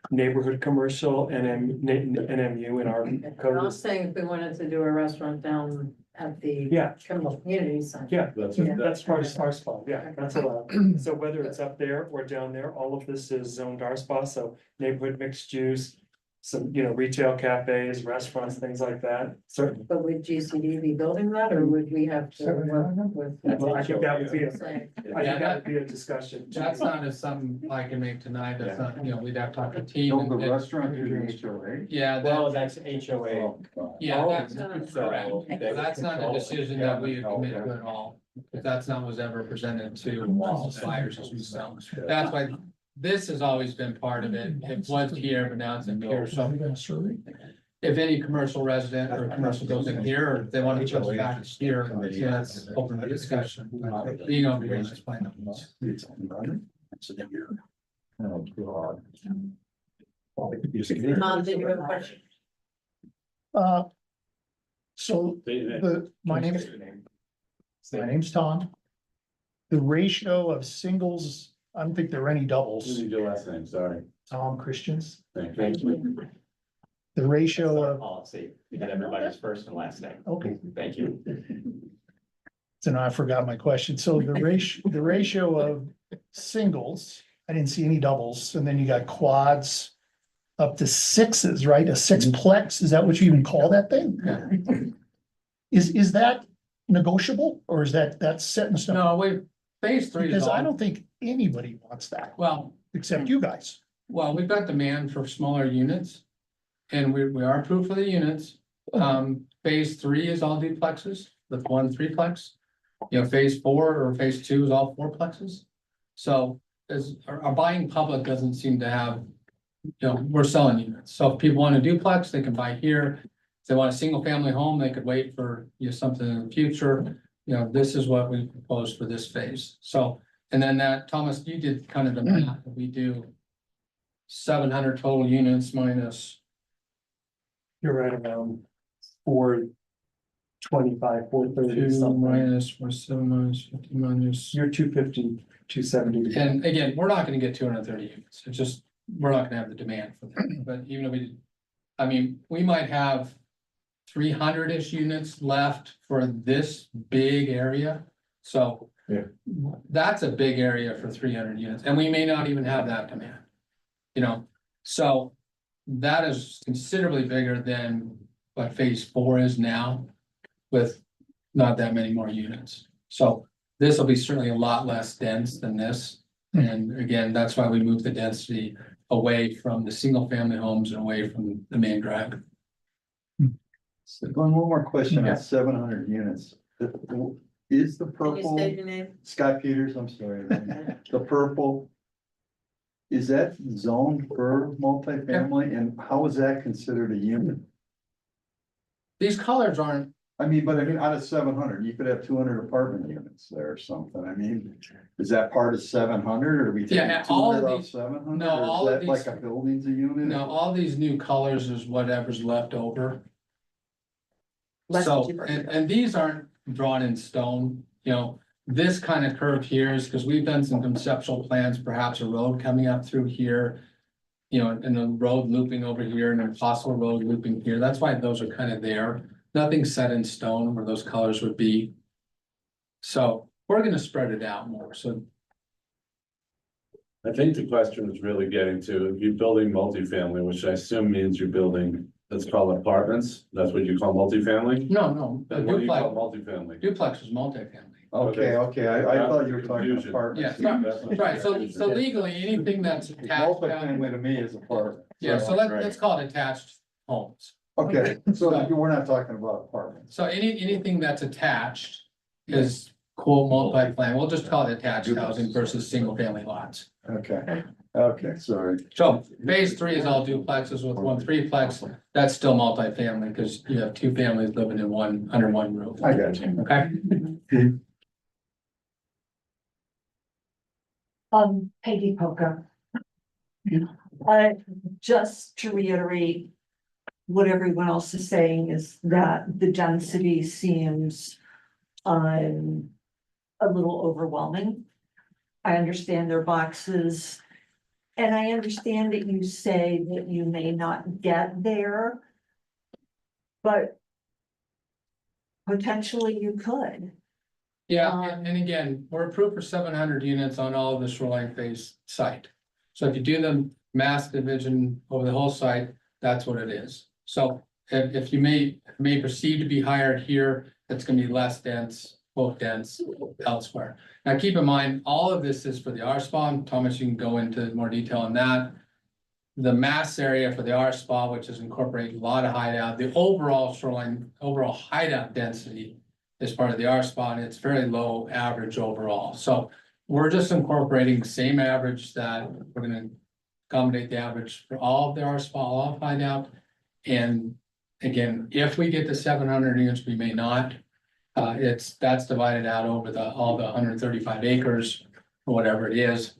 neighborhood commercial and NMU in our I code. was saying if we wanted to do a restaurant down at the Yeah. community center. Yeah, Yeah. that's part of our spa, yeah, that's allowed. So whether it's up there or down there, all of this is zoned R spa, so neighborhood mixed use. Some, retail cafes, restaurants, things like that, certainly. But would GCD be building that, or would we have to work with? Well, I think that would be, Say, I think that would be a discussion. That's not as something I can make tonight, that's not, we'd have to talk to team. No, the and- restaurant is an HOA? Yeah, Well, that's, that's HOA. Oh, God. yeah, that's So- correct. That's not a decision that we commit to at all. Because that's not what's ever presented to the suppliers as we sell. That's why this has always been part of it. It was here, but now it's in here. So if any commercial resident or commercial goes in here, or if they want to put it back here, that's open to discussion. Being over here is fine. Oh, God. Tom, did you have a question? So my name's Tom. The ratio of singles, I don't think there are any What doubles, is your last name? Sorry. Tom Christians. Thank you. The ratio of, Policy, you had everybody's first and last name. okay, Thank you. so now I forgot my question. So the ratio of singles, I didn't see any doubles, and then you got quads up to sixes, right? A sixplex, is that what you even call that thing? Is that negotiable, or is that's set in stone? No, phase 3 is Because I all, don't think anybody wants that, well, except you guys. we've got demand for smaller units. And we are approved for the units. Phase 3 is all duplexes, the 1 3-plex. Phase 4 or phase 2 is all 4-plexes. So our buying public doesn't seem to have, we're selling units. So if people want a duplex, they can buy here. If they want a single family home, they could wait for something in the future. This is what we propose for this phase. So, and then Thomas, you did kind of the math that we do. 700 total units minus, You're right around 425, 430 2 something. minus 47 minus 50 minus. You're 250, 270. And again, we're not gonna get 230 units, it's just, we're not gonna have the demand for that, but even if we did. I mean, we might have 300-ish units left for this big area, so. Yeah. That's a big area for 300 units, and we may not even have that demand. You know, so that is considerably bigger than what phase 4 is now. With not that many more units, so this will be certainly a lot less dense than this. And again, that's why we moved the density away from the single family homes and away from the main drag. So one more question Yeah. on 700 units. Is the Can you state purple, your name? Scott Peters, I'm sorry, the purple. Is that zoned for multifamily and how is that considered a unit? These colors aren't, I mean, but I mean, out of 700, you could have 200 apartment units there or something. I mean, is that part of 700 or we take Yeah, all of 200 off these- 700? no, Or all is of that like these- a building's a unit? no, all these new colors is whatever's left over. Less than So, 2%. and these aren't drawn in stone, you know, this kind of curve here is because we've done some conceptual plans, perhaps a road coming up through here. You know, and the road looping over here and a possible road looping here, that's why those are kind of there. Nothing set in stone where those colors would be. So we're gonna spread it out more, so I think the question is really getting to, if you're building multifamily, which I assume means you're building, let's call it apartments, that's what you call multifamily? no, a Then what do you call duplex, multifamily? duplex is multifamily. Okay, I thought you were talking Confusion. apartments. Yeah, right, so legally, anything that's attached down, Multifamily to me is apartment. yeah, so let's call it attached homes. Okay, so we're not talking about apartments. So anything that's attached is cool multi-family, we'll just call it attached housing versus single family lots. Okay, sorry. So phase 3 is all duplexes with 1 3-plex, that's still multifamily because you have 2 families living in under one roof. I got you. Okay, Peggy Poca. Just to reiterate what everyone else is saying is that the density seems a little overwhelming. I understand their boxes. And I understand that you say that you may not get there. But potentially you could. yeah, and again, we're approved for 700 units on all of the shoreline phase site. So if you do the mass division over the whole site, that's what it is. So if you may perceive to be higher here, it's gonna be less dense, both dense elsewhere. Now, keep in mind, all of this is for the R-SPA. Thomas, you can go into more detail on that. The mass area for the R-SPA, which is incorporating a lot of hideout, the overall shoreline, overall hideout density is part of the R-SPA, and it's very low average overall. So we're just incorporating the same average that we're gonna accommodate the average for all of the R-SPA, all of hideout. And again, if we get to 700 units, we may not. That's divided out over all the 135 acres, or whatever it is.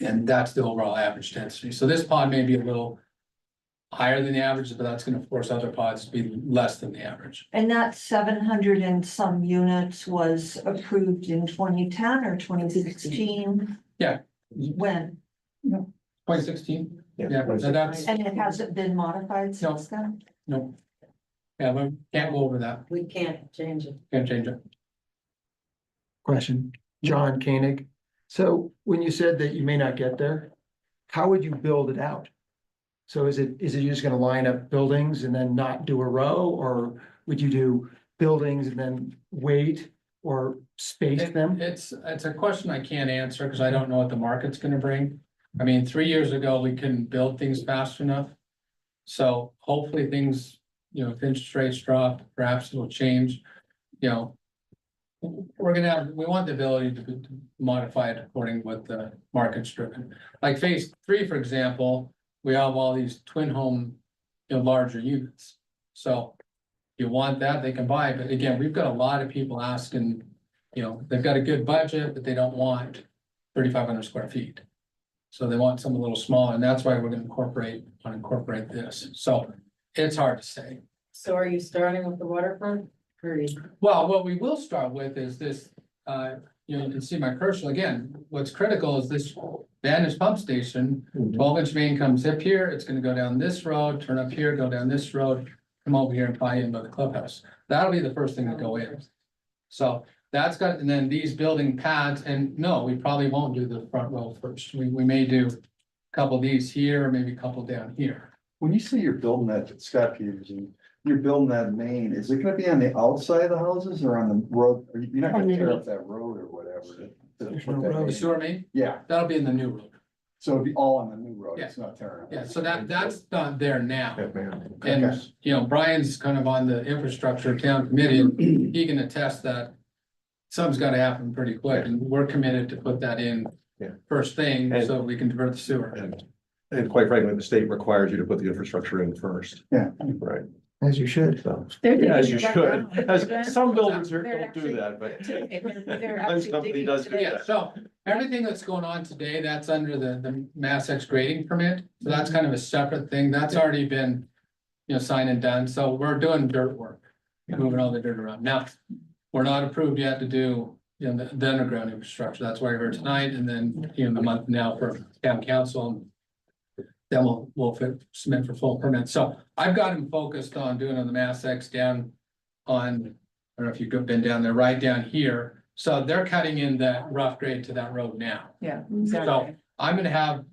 And that's the overall average density. So this pod may be a little higher than the average, but that's gonna force other pods to be less than the average. And that 700 and some units was approved in 2010 or 2016? Yeah. When? 2016, yeah, so that's, And it hasn't been modified since then? no. Yeah, we can't go over that, We can't change it. can't change it. Question, John Koenig. So when you said that you may not get there, how would you build it out? So is it just gonna line up buildings and then not do a row, or would you do buildings and then wait or space them? It's a question I can't answer because I don't know what the market's gonna bring. I mean, 3 years ago, we couldn't build things fast enough. So hopefully things, you know, if interest rates drop, perhaps it'll change, you know. We want the ability to modify it according to what the market's driven. Like phase 3, for example, we have all these twin home, you know, larger units. So if you want that, they can buy, but again, we've got a lot of people asking, you know, they've got a good budget, but they don't want 3,500 square feet. So they want something a little smaller, and that's why we're gonna incorporate this. So it's hard to say. So are you starting with the waterfront? Or are you- Well, what we will start with is this, you know, you can see my cursor again. What's critical is this Vantage pump station, 12-inch main comes up here, it's gonna go down this road, turn up here, go down this road, come over here and tie in by the clubhouse. That'll be the first thing to go in. So that's got, and then these building pads, and no, we probably won't do the front row first. We may do a couple of these here, maybe a couple down here. When you say you're building that, Scott Peterson, you're building that main, is it gonna be on the outside of the houses or on the road? You're not gonna tear up that road or whatever? There's no put that road. The main- sewer main, Yeah, that'll be in the new road. so it'd be all on the new road, it's not tearing up. Yeah, so that's not there now. Okay. And, you know, Brian's kind of on the infrastructure town committee, and he can attest that something's gotta happen pretty quick, and we're committed to put that in Yeah. first thing, And- so we can divert the sewer. And quite frankly, the state requires you to put the infrastructure in first. Yeah. Right, As you should. so, They're digging as you it right should, now. as some builders They're don't actually- do that, but. They're One actually company digging does do today. Yeah, so everything that's going on today, that's under the Mass X grading permit, so that's kind of a separate thing, that's already been. You know, signed and done, so we're doing dirt work, moving all the dirt around. Now, we're not approved yet to do, you know, the underground infrastructure, that's why we're here tonight, and then, you know, the month now for town council. Then we'll submit for full permit, so I've got him focused on doing on the Mass X down on, I don't know if you've been down there, right down here. So they're cutting in that rough grade to that road now. Yeah. So I'm gonna have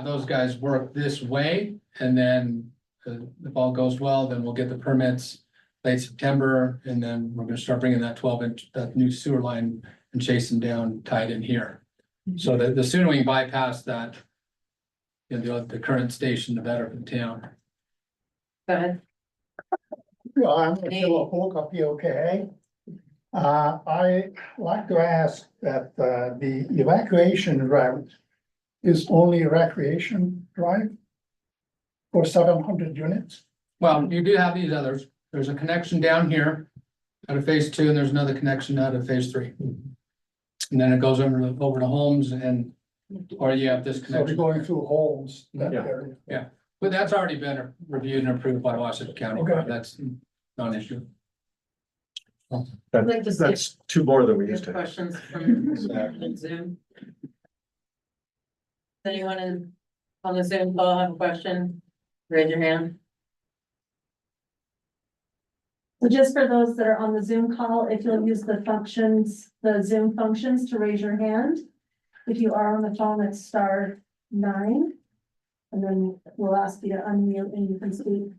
those guys work this way, and then if all goes well, then we'll get the permits late September, and then we're gonna start bringing that 12-inch, that new sewer line and chase them down, tied in here. So that the sooner we can bypass that, you know, the current station, the better for the town. Go ahead. Well, I'm Philip Hook, okay. I like to ask that the evacuation route is only recreation drive for 700 units. Well, you do have these others. There's a connection down here out of phase 2, and there's another connection out of phase 3. And then it goes over to homes and, or you have this So we're connection. going through homes, that Yeah. area. But that's already been reviewed and approved by Washington County. Okay. That's not an issue. I'd like to see That's two more than we used to have. questions from Zoom. Anyone on the Zoom call have a question? Raise your hand. So just for those that are on the Zoom call, if you'll use the functions, the Zoom functions to raise your hand. If you are on the phone, it's *9. And then we'll ask you to unmute and you can speak.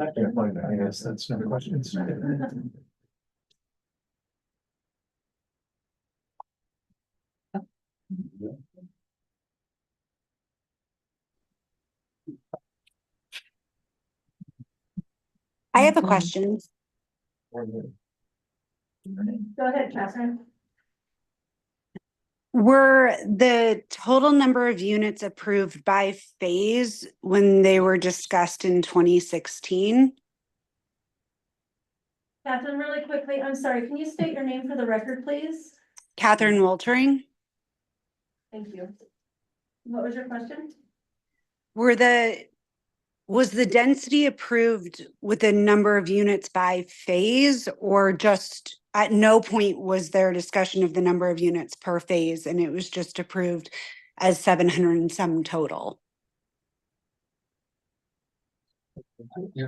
I can't find that, I guess that's no questions. I have a question. Go ahead, Catherine. Were the total number of units approved by phase when they were discussed in 2016? Catherine, really quickly, I'm sorry, can you state your name for the record, please? Catherine Woltering? Thank you. What was your question? Was the density approved with the number of units by phase, or just at no point was there a discussion of the number of units per phase and it was just approved as 700 and some total? Yeah.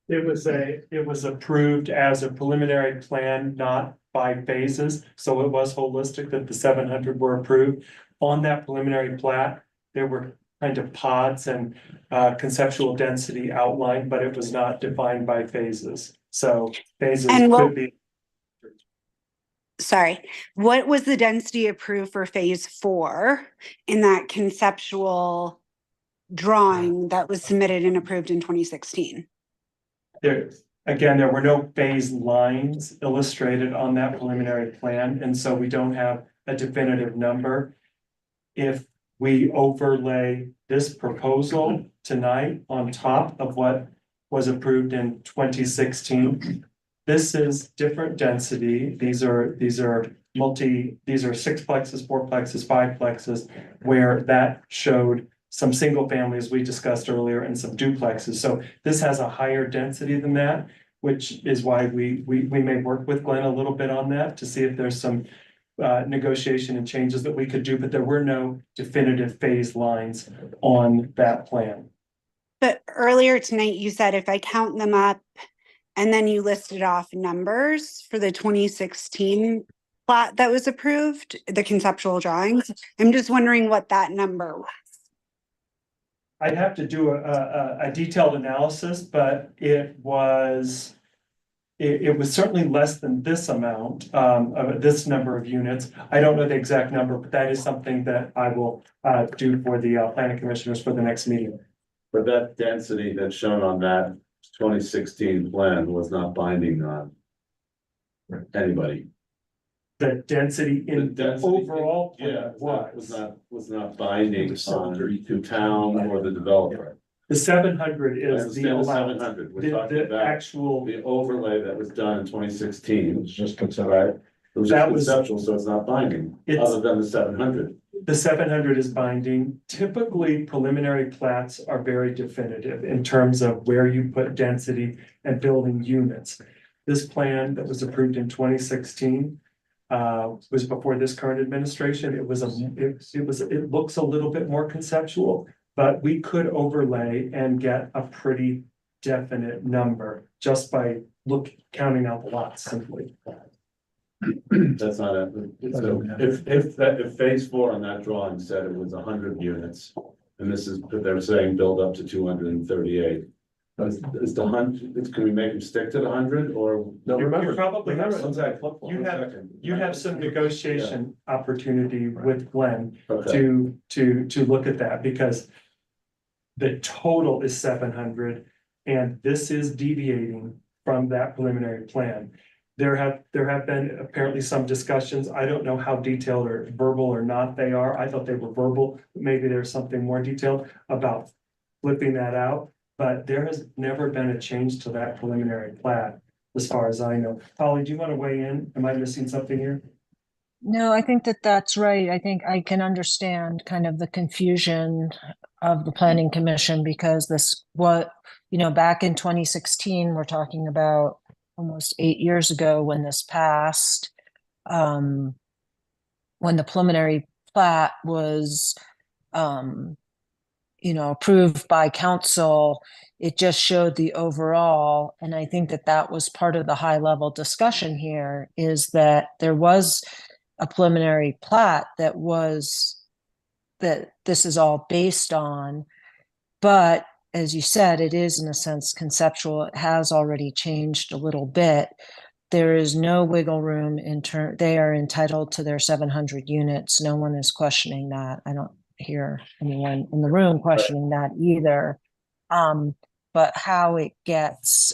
It was approved as a preliminary plan, not by phases, so it was holistic that the 700 were approved. On that preliminary plat, there were kind of pods and conceptual density outlined, but it was not defined by phases. So phases could be. Sorry, what was the density approved for phase 4 in that conceptual drawing that was submitted and approved in 2016? There, again, there were no phase lines illustrated on that preliminary plan, and so we don't have a definitive number. If we overlay this proposal tonight on top of what was approved in 2016, this is different density. These are these are six plexes, four plexes, five plexes, where that showed some single families we discussed earlier and some duplexes. So this has a higher density than that, which is why we may work with Glenn a little bit on that to see if there's some negotiation and changes that we could do, but there were no definitive phase lines on that plan. But earlier tonight, you said if I count them up and then you listed off numbers for the 2016 plot that was approved, the conceptual drawings. I'm just wondering what that number was. I'd have to do a detailed analysis, but it was certainly less than this amount, of this number of units. I don't know the exact number, but that is something that I will do for the planning commissioners for the next meeting. But that density that's shown on that 2016 plan was not binding on anybody. The density in the overall Yeah, plan was not binding on the town or the developer. The 700 I is the understand the allowance. 700, we're The talking about actual, the overlay that was done in 2016. It's just considered. Right? It was That just was- conceptual, so it's not binding, It's- other than the 700. the 700 is binding. Typically, preliminary plats are very definitive in terms of where you put density and building units. This plan that was approved in 2016 was before this current administration. It looks a little bit more conceptual, but we could overlay and get a pretty definite number just by counting out the lots simply. That's not it. So if phase 4 on that drawing said it was 100 units, and this is, they're saying build up to 238. Is the 100, can we make them stick to the 100 or? No, remember. You probably have One some, sec, you have some negotiation opportunity with Glenn Okay, to look at that because the total is 700 and this is deviating from that preliminary plan. There have been apparently some discussions. I don't know how detailed or verbal or not they are. I thought they were verbal. Maybe there's something more detailed about flipping that out. But there has never been a change to that preliminary plat, as far as I know. Polly, do you want to weigh in? Am I missing something here? No, I think that that's right. I think I can understand kind of the confusion of the planning commission because back in 2016, we're talking about almost 8 years ago when this passed, when the preliminary plat was, approved by council, it just showed the overall. And I think that that was part of the high level discussion here is that there was a preliminary plat that this is all based on. But as you said, it is in a sense conceptual. It has already changed a little bit. There is no wiggle room they are entitled to their 700 units. No one is questioning that. I don't hear anyone in the room questioning that either. But how it gets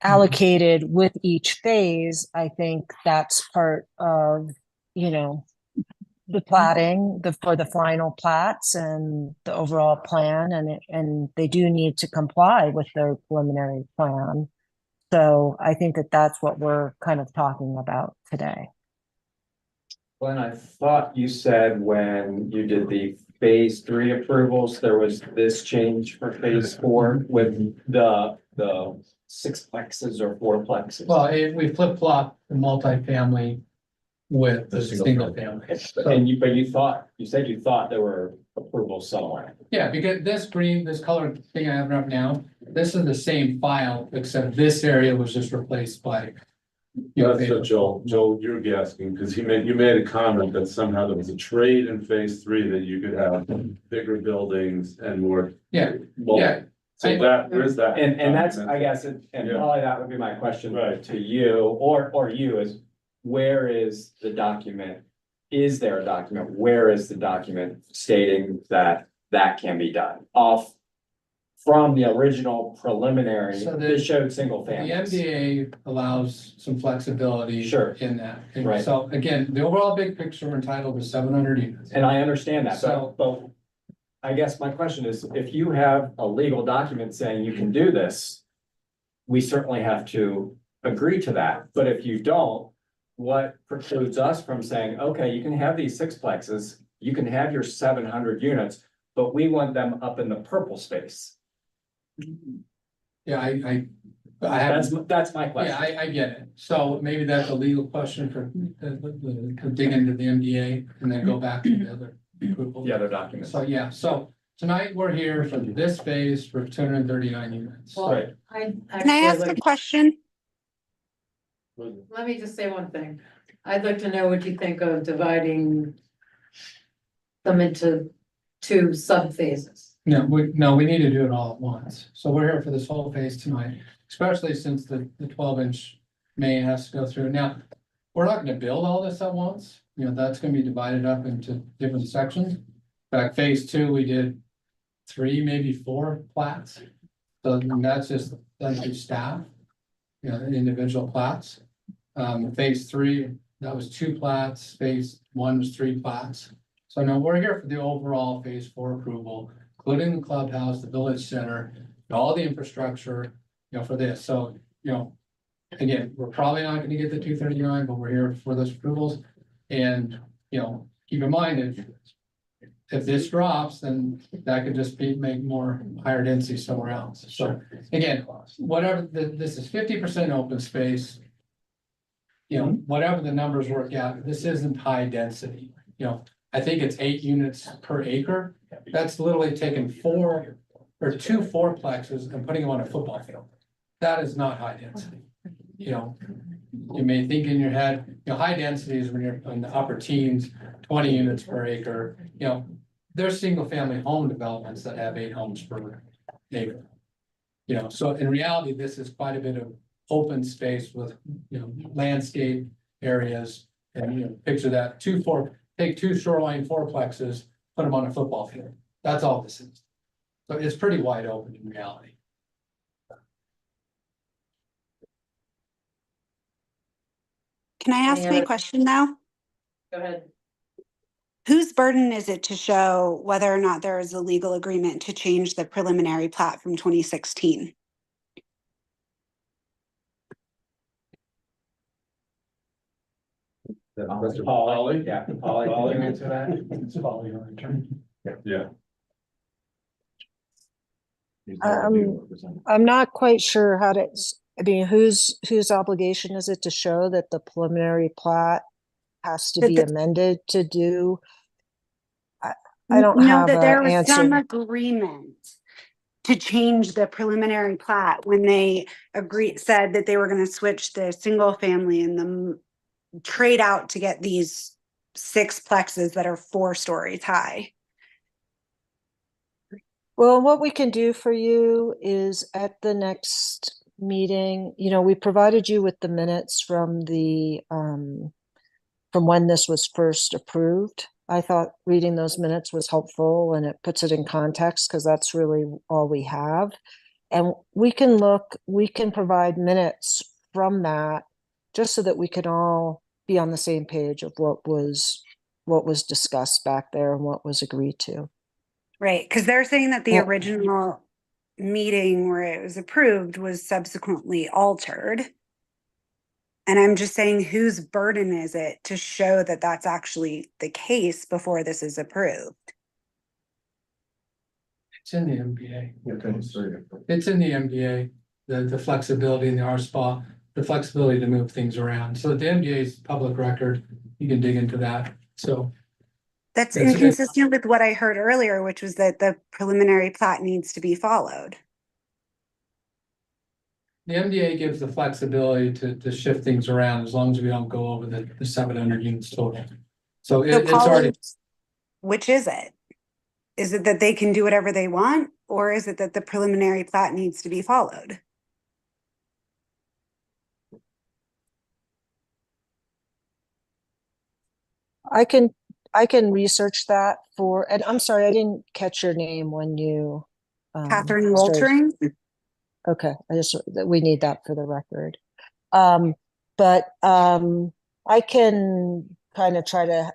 allocated with each phase, I think that's part of, the platting, for the final plats and the overall plan, and they do need to comply with their preliminary plan. So I think that that's what we're kind of talking about today. Glenn, I thought you said when you did the phase 3 approvals, there was this change for phase 4 with the 6 plexes or 4 plexes. Well, we flip-flop the multifamily with the single family. And you said you thought there were approvals somewhere. Yeah, because this color thing I have up now, this is the same file, except this area was just replaced by. that's what Joel, you're asking, because you made a comment that somehow there was a trade in phase 3 that you could have bigger buildings and more. Yeah, Well, yeah. So where's that? And that's, I guess, and probably that would be my question to you or you is, where is the document? Is there a document? Where is the document stating that can be done off from the original preliminary, So that showed single The families. MDA allows some flexibility. Sure. In that. And Right. So again, the overall big picture, we're entitled to 700 units. And I understand that, So- but I guess my question is, if you have a legal document saying you can do this, we certainly have to agree to that. But if you don't, what precludes us from saying, okay, you can have these sixplexes, you can have your 700 units, but we want them up in the purple space? Yeah, I have. That's my Yeah, question. I get it. So maybe that's a legal question for, to dig into the MDA and then go back to the other. approval. The other documents. So, yeah, so tonight we're here for this phase for 239 units. Well, Right. I'd Can I actually ask a like, question? let me just say one thing. I'd like to know what you think of dividing them into two sub-phases. No, we need to do it all at once. So we're here for this whole phase tonight, especially since the 12-inch main has to go through. Now, we're not gonna build all this at once. You know, that's gonna be divided up into different sections. In fact, phase two, we did 3, maybe 4 plats. So that's just done through staff, you know, individual plats. Phase 3, that was 2 plats. Phase 1 was 3 plats. So now we're here for the overall phase 4 approval, including the clubhouse, the village center, all the infrastructure, you know, for this. So, you know, again, we're probably not gonna get the 239, but we're here for those approvals. And, you know, keep in mind, if this drops, then that could just make more higher density somewhere else. So again, whatever, this is 50% open space. You know, whatever the numbers work out, this isn't high density, you know, I think it's 8 units per acre. That's literally taking 4 or 2 fourplexes and putting them on a football field. That is not high density. You know, you may think in your head, you know, high density is when you're in the upper teens, 20 units per acre, you know. There's single family home developments that have 8 homes per acre. You know, so in reality, this is quite a bit of open space with, you know, landscape areas. And, you know, picture that, take 2 shoreline fourplexes, put them on a football field. That's all this is. So it's pretty wide open in reality. Can I ask Any my other- question now? Go ahead. Whose burden is it to show whether or not there is a legal agreement to change the preliminary plat from 2016? Polly, yeah, Polly, can you answer that? It's probably your turn. Yeah. I'm not quite sure how to, I mean, whose obligation is it to show that the preliminary plat has to That be the- amended to do? I don't No, have that there an was some answer. agreement to change the preliminary plat when they said that they were gonna switch the single family and the trade out to get these 6 plexes that are 4 stories high. Well, what we can do for you is at the next meeting, you know, we provided you with the minutes from from when this was first approved. I thought reading those minutes was helpful and it puts it in context because that's really all we have. And we can provide minutes from that just so that we can all be on the same page of what was discussed back there and what was agreed to. Right, because they're saying that the Well- original meeting where it was approved was subsequently altered. And I'm just saying, whose burden is it to show that that's actually the case before this is approved? It's in the MBA. It's in the MBA, the flexibility in the RSPA, the flexibility to move things around. So the MBA is public record. You can dig into that. So That's It's- inconsistent with what I heard earlier, which was that the preliminary plat needs to be followed. the MDA gives the flexibility to shift things around as long as we don't go over the 700 units total. So So it's already, Polly, which is it? Is it that they can do whatever they want, or is it that the preliminary plat needs to be followed? I can research that and I'm sorry, I didn't catch your name when you Catherine started- Woltering. Okay, we need that for the record. But I can kind of try to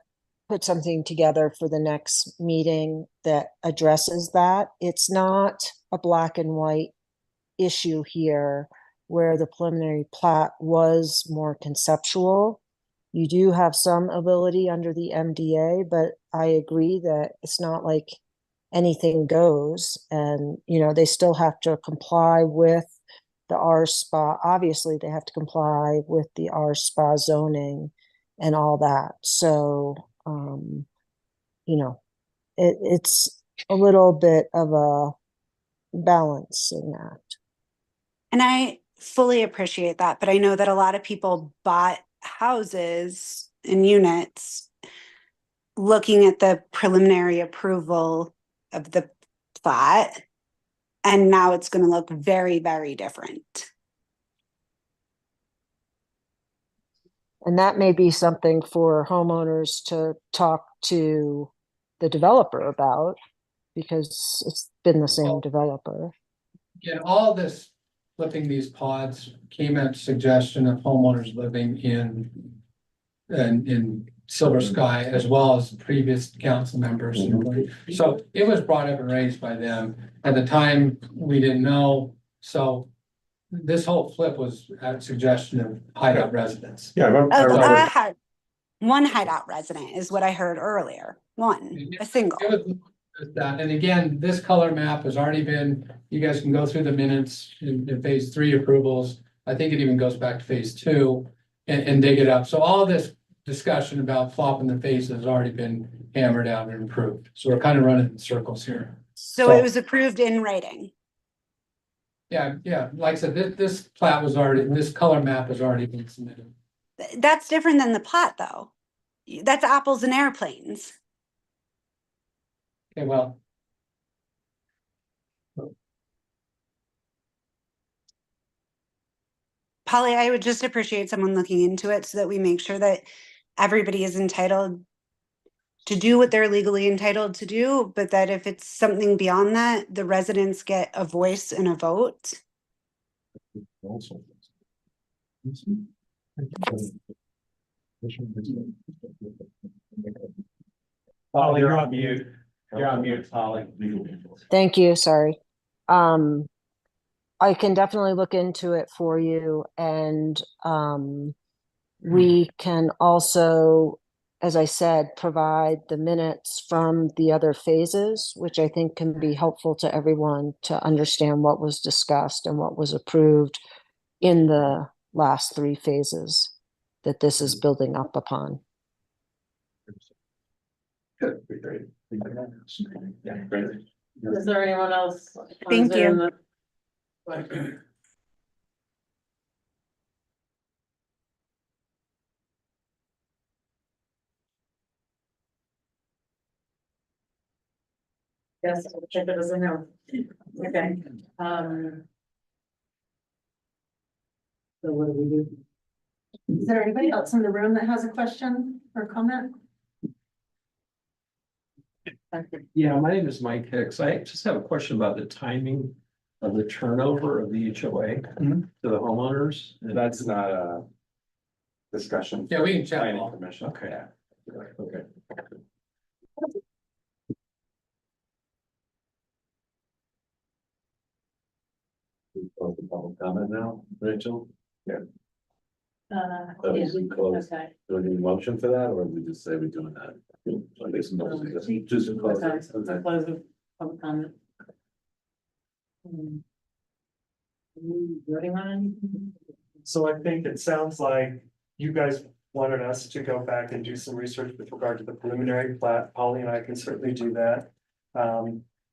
put something together for the next meeting that addresses that. It's not a black and white issue here where the preliminary plat was more conceptual. You do have some ability under the MDA, but I agree that it's not like anything goes. And, they still have to comply with the R spa. Obviously, they have to comply with the R spa zoning and all that. So, it's a little bit of a balancing act. And I fully appreciate that, but I know that a lot of people bought houses and units looking at the preliminary approval of the plat, and now it's going to look very, very different. And that may be something for homeowners to talk to the developer about, because it's been the same developer. Again, all this flipping these pods came at suggestion of homeowners living in Silver Sky, as well as previous council members. So it was brought up and raised by them. At the time, we didn't know. So this whole flip was at suggestion of Hideout residents. Yeah, I remember. One Hideout resident is what I heard earlier. A single. It was that, and again, this color map has already been, you guys can go through the minutes in phase 3 approvals. I think it even goes back to phase 2 and dig it up. So all this discussion about flopping the phases has already been hammered out and improved. So we're kind of running in circles here. So it was approved in writing. Yeah, like I said, this plat was already, this color map has already been submitted. That's different than the plat, though. That's apples and airplanes. Okay, well. Polly, I would just appreciate someone looking into it so that we make sure that everybody is entitled to do what they're legally entitled to do, but that if it's something beyond that, the residents get a voice and a vote. Polly, you're on mute. You're on mute, Polly. Thank you, sorry. I can definitely look into it for you, and we can also, as I said, provide the minutes from the other phases, which I think can be helpful to everyone to understand what was discussed and what was approved in the last 3 phases that this is building up upon. Good, great. Yeah, great. Is there anyone else? on Thank you. Zoom that- Yes, I'll check it as a no. Okay, so what do we do? Is there anybody else in the room that has a question or comment? Yeah, my name is Mike Hicks. I just have a question about the timing of the turnover of the HOA to the homeowners. That's not a discussion. Yeah, we can chat. Planning commission. Okay. Okay. Close the public comment now, Rachel? Yeah, Close. okay. Do we need a motion for that, or we just say we're doing that? I guess just close Okay, it. so close the public comment. Are you voting on anything? So I think it sounds like you guys wanted us to go back and do some research with regard to the preliminary plat. Polly and I can certainly do that.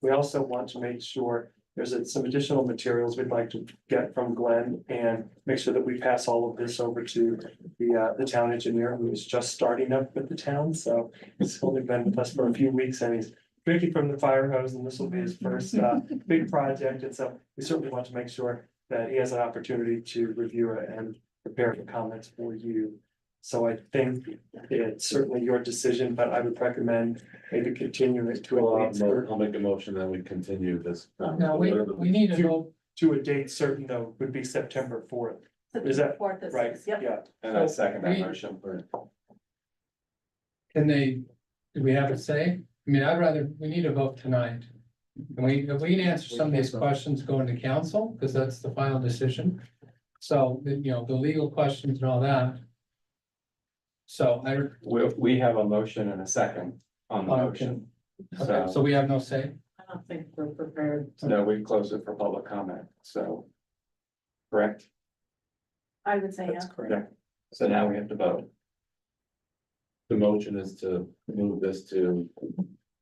We also want to make sure there's some additional materials we'd like to get from Glenn and make sure that we pass all of this over to the town engineer who is just starting up with the town. So he's only been with us for a few weeks and he's drinking from the fire hose, and this will be his first big project. And so we certainly want to make sure that he has an opportunity to review it and prepare the comments for you. So I think it's certainly your decision, but I would recommend maybe continuing it to a date certain. I'll make a motion that we continue this. No, we need to go, To a date certain though, would be September fourth. Is that Fourth is- right? Yep. Yeah. And I second that we- motion. can they, do we have a say? I mean, we need to vote tonight. If we can answer some of these questions going to council, because that's the final decision. So, the legal questions and all that. So We have a motion and a second on the Okay. motion. okay, so we have no say. I don't think we're prepared. No, we close it for public comment, so. Correct? I would say, yeah. correct. So now we have to vote. The motion is to move this to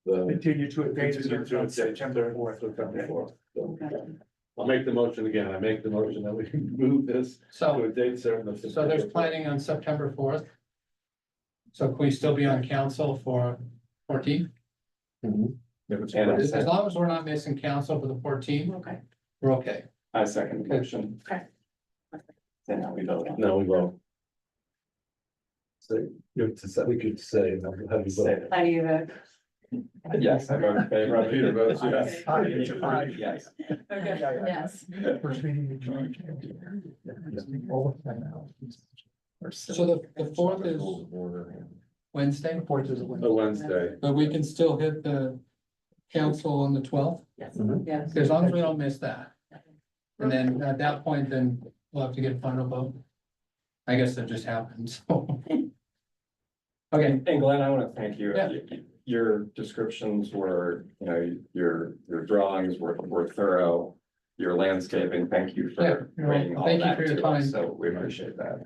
the. Continue to a date Continue to certain a on date September certain, fourth. September 4th. So, Okay. I'll make the motion again. I make the motion that we move this to So, a date certain of so September there's 4th. planning on September 4th. So can we still be on council for 14th? And As long as we're not missing council for the 14th, Okay. we're okay. I second the motion. Okay. Then now we vote. No, we vote. So you have to say, we could say, how do you vote? How do you vote? Yes, I vote in favor. Peter votes yes. Yes. Okay, yes. First meeting in March. So the 4th is Wednesday, Fourth is a A Wednesday. Wednesday. but we can still hit the council on the 12th, Yes. Mhm. Yes. as long as we don't miss that. And then at that point, then we'll have to get a final vote. I guess that just happens, so. Okay, And Glenn, I want to thank you. Yeah. Your descriptions were, your drawings were thorough. Your landscaping, thank you Yeah, for you're bringing welcome. all Thank you that for your to us. time. So we appreciate that.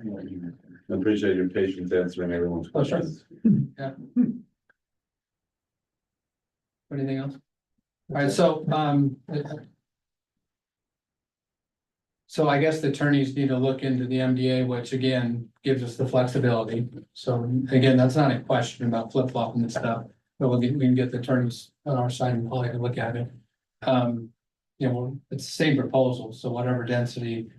I appreciate your patience answering everyone's Oh, sure. questions. Anything else? All right, so I guess the attorneys need to look into the MDA, which again, gives us the flexibility. So again, that's not a question about flip flopping and stuff, but we can get the attorneys on our side and probably look at it. It's the same proposal, so whatever density,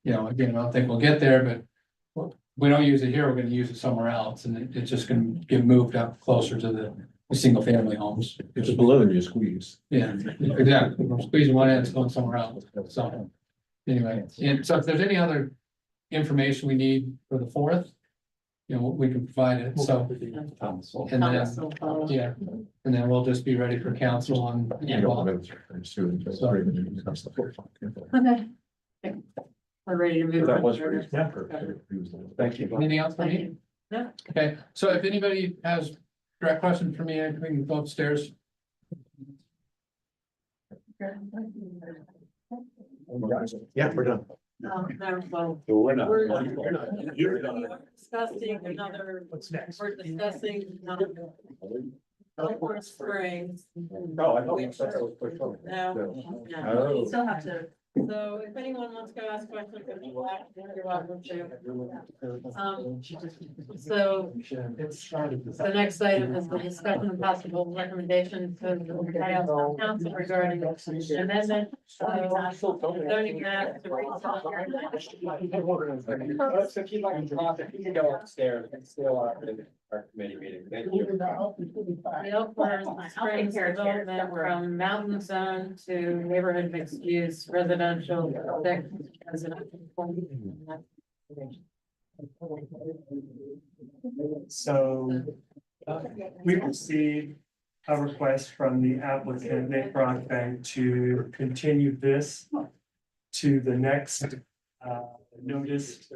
again, I don't think we'll get there, but if we don't use it here, we're gonna use it somewhere else, and it's just gonna get moved up closer to the single family homes. It's a balloon you squeeze. Yeah, exactly. We're squeezing one end, it's going somewhere else. So anyway, and so if there's any other information we need for the 4th, we can provide it. So, Council. and then, Thomas will follow. yeah, and then we'll just be ready for council on. Okay. We're ready to move That on. was pretty. Yeah. Thank you. Anything else for Thank me? you. No. Okay, so if anybody has direct question for me, we can go upstairs. Yeah, we're done. No, well, We're not. we're discussing another, What's next? we're discussing, Elkhorn Springs. No, I don't. No. Oh. You still have to. So if anyone wants to go ask questions, you're welcome to. So the next item is the discussion of possible recommendation to the Hideout Council regarding amendment of zoning map to So keep on dropping, you can go upstairs and still our committee meeting. Thank you. the Elkhorn Springs development from mountain zone to neighborhood mixed use residential. So we received a request from the applicant, Nick Brockbank, to continue this to the next notice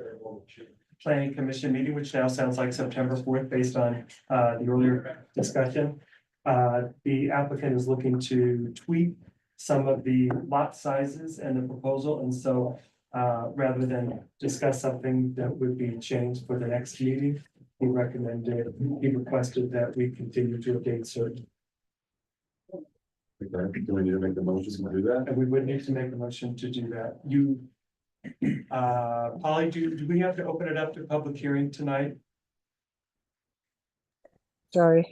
planning commission meeting, which now sounds like September 4th, based on the earlier discussion. The applicant is looking to tweak some of the lot sizes and the proposal, and so rather than discuss something that would be changed for the next meeting, he requested that we continue to a date certain. Okay, do we need to make the motion to do that? And we would need to make a motion to do that. Polly, do we have to open it up to public hearing tonight? Sorry.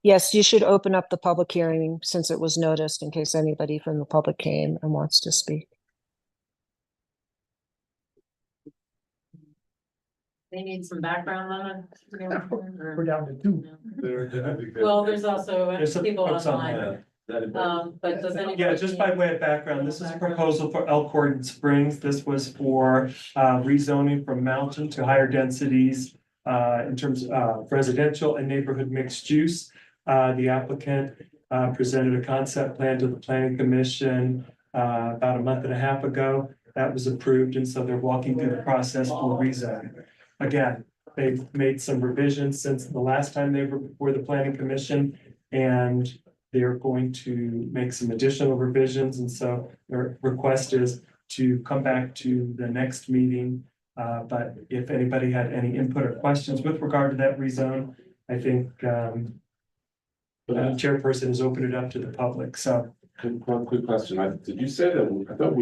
Yes, you should open up the public hearing since it was noticed in case anybody from the public came and wants to speak. They need some background on it. We're down to two. Well, there's also There's some people folks online, but does anybody? Yeah, just by way of background, this is a proposal for Elkhorn Springs. This was for rezoning from mountain to higher densities in terms of residential and neighborhood mixed use. The applicant presented a concept plan to the planning commission about a month and a half ago. That was approved, and so they're walking through the process for rezoning. Again, they've made some revisions since the last time they were before the planning commission, and they're going to make some additional revisions, and so their request is to come back to the next meeting. But if anybody had any input or questions with regard to that rezone, I think the chairperson has opened it up to the public, so. One quick question, did you say that, I thought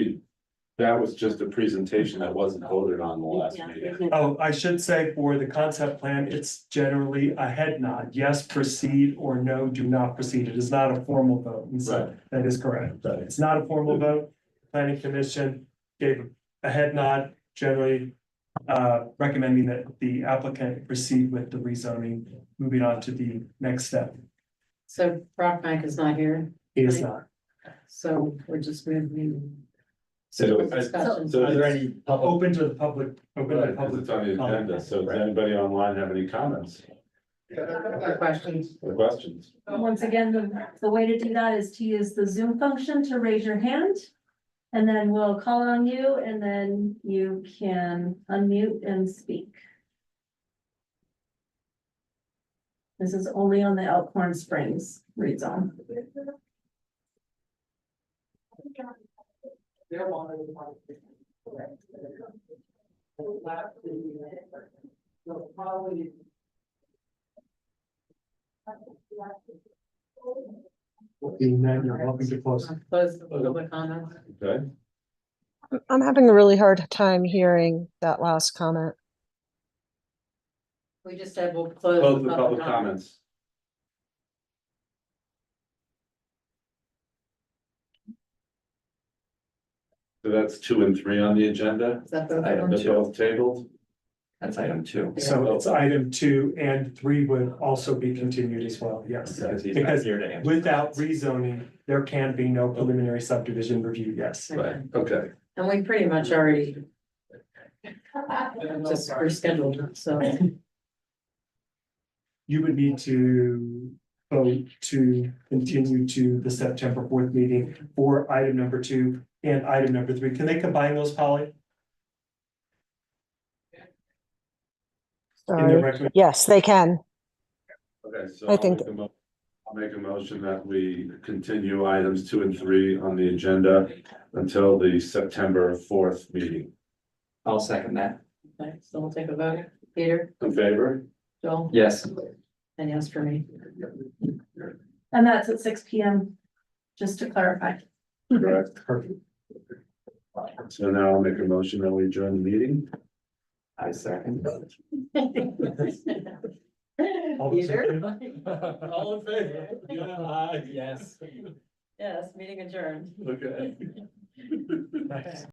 that was just a presentation that wasn't voted on the last meeting? Oh, I should say for the concept plan, it's generally a head nod, yes, proceed, or no, do not proceed. It is not a formal vote, and so that is correct. Right. It's not a formal vote. Planning commission gave a head nod, generally recommending that the applicant proceed with the rezoning, moving on to the next step. So Brockbank is not here, He is not. so we're just moving. So, Discussion. so is there any public? Open to the public, open to Right, the 'cause public. it's on the agenda, so does anybody online have any comments Questions? or questions? Once again, the way to do that is to use the Zoom function to raise your hand. And then we'll call on you and then you can unmute and speak. This is only on the Elkhorn Springs rezone. Being that, you're welcome to close. Close the public comment. Okay, I'm having a really hard time hearing that last comment. We just said we'll close the public comments. So that's 2 and 3 on the agenda, Is that the Item one? they're both tabled. That's item 2. So it's item 2 and 3 would also be continued as well, yes. Because he's not Because here to answer. without rezoning, there can be no preliminary subdivision review, yes. Right, okay. And we pretty much already just rescheduled, so. You would need to vote to continue to the September 4th meeting for item number 2 and item number 3. Can they combine those, Polly? In the Sorry. recommend, Yes, they can. Okay, so I think- I'll make a motion that we continue items 2 and 3 on the agenda until the September 4th meeting. I'll second that. Okay, so we'll take a vote. Peter, In favor? Joel, Yes. and yes for me. And that's at 6 p.m. Just to clarify. Correct. perfect. So now I'll make a motion that we adjourn the meeting. I second. All those in Peter? favor? All in favor? Yes. Yes, meeting adjourned. Okay. Nice.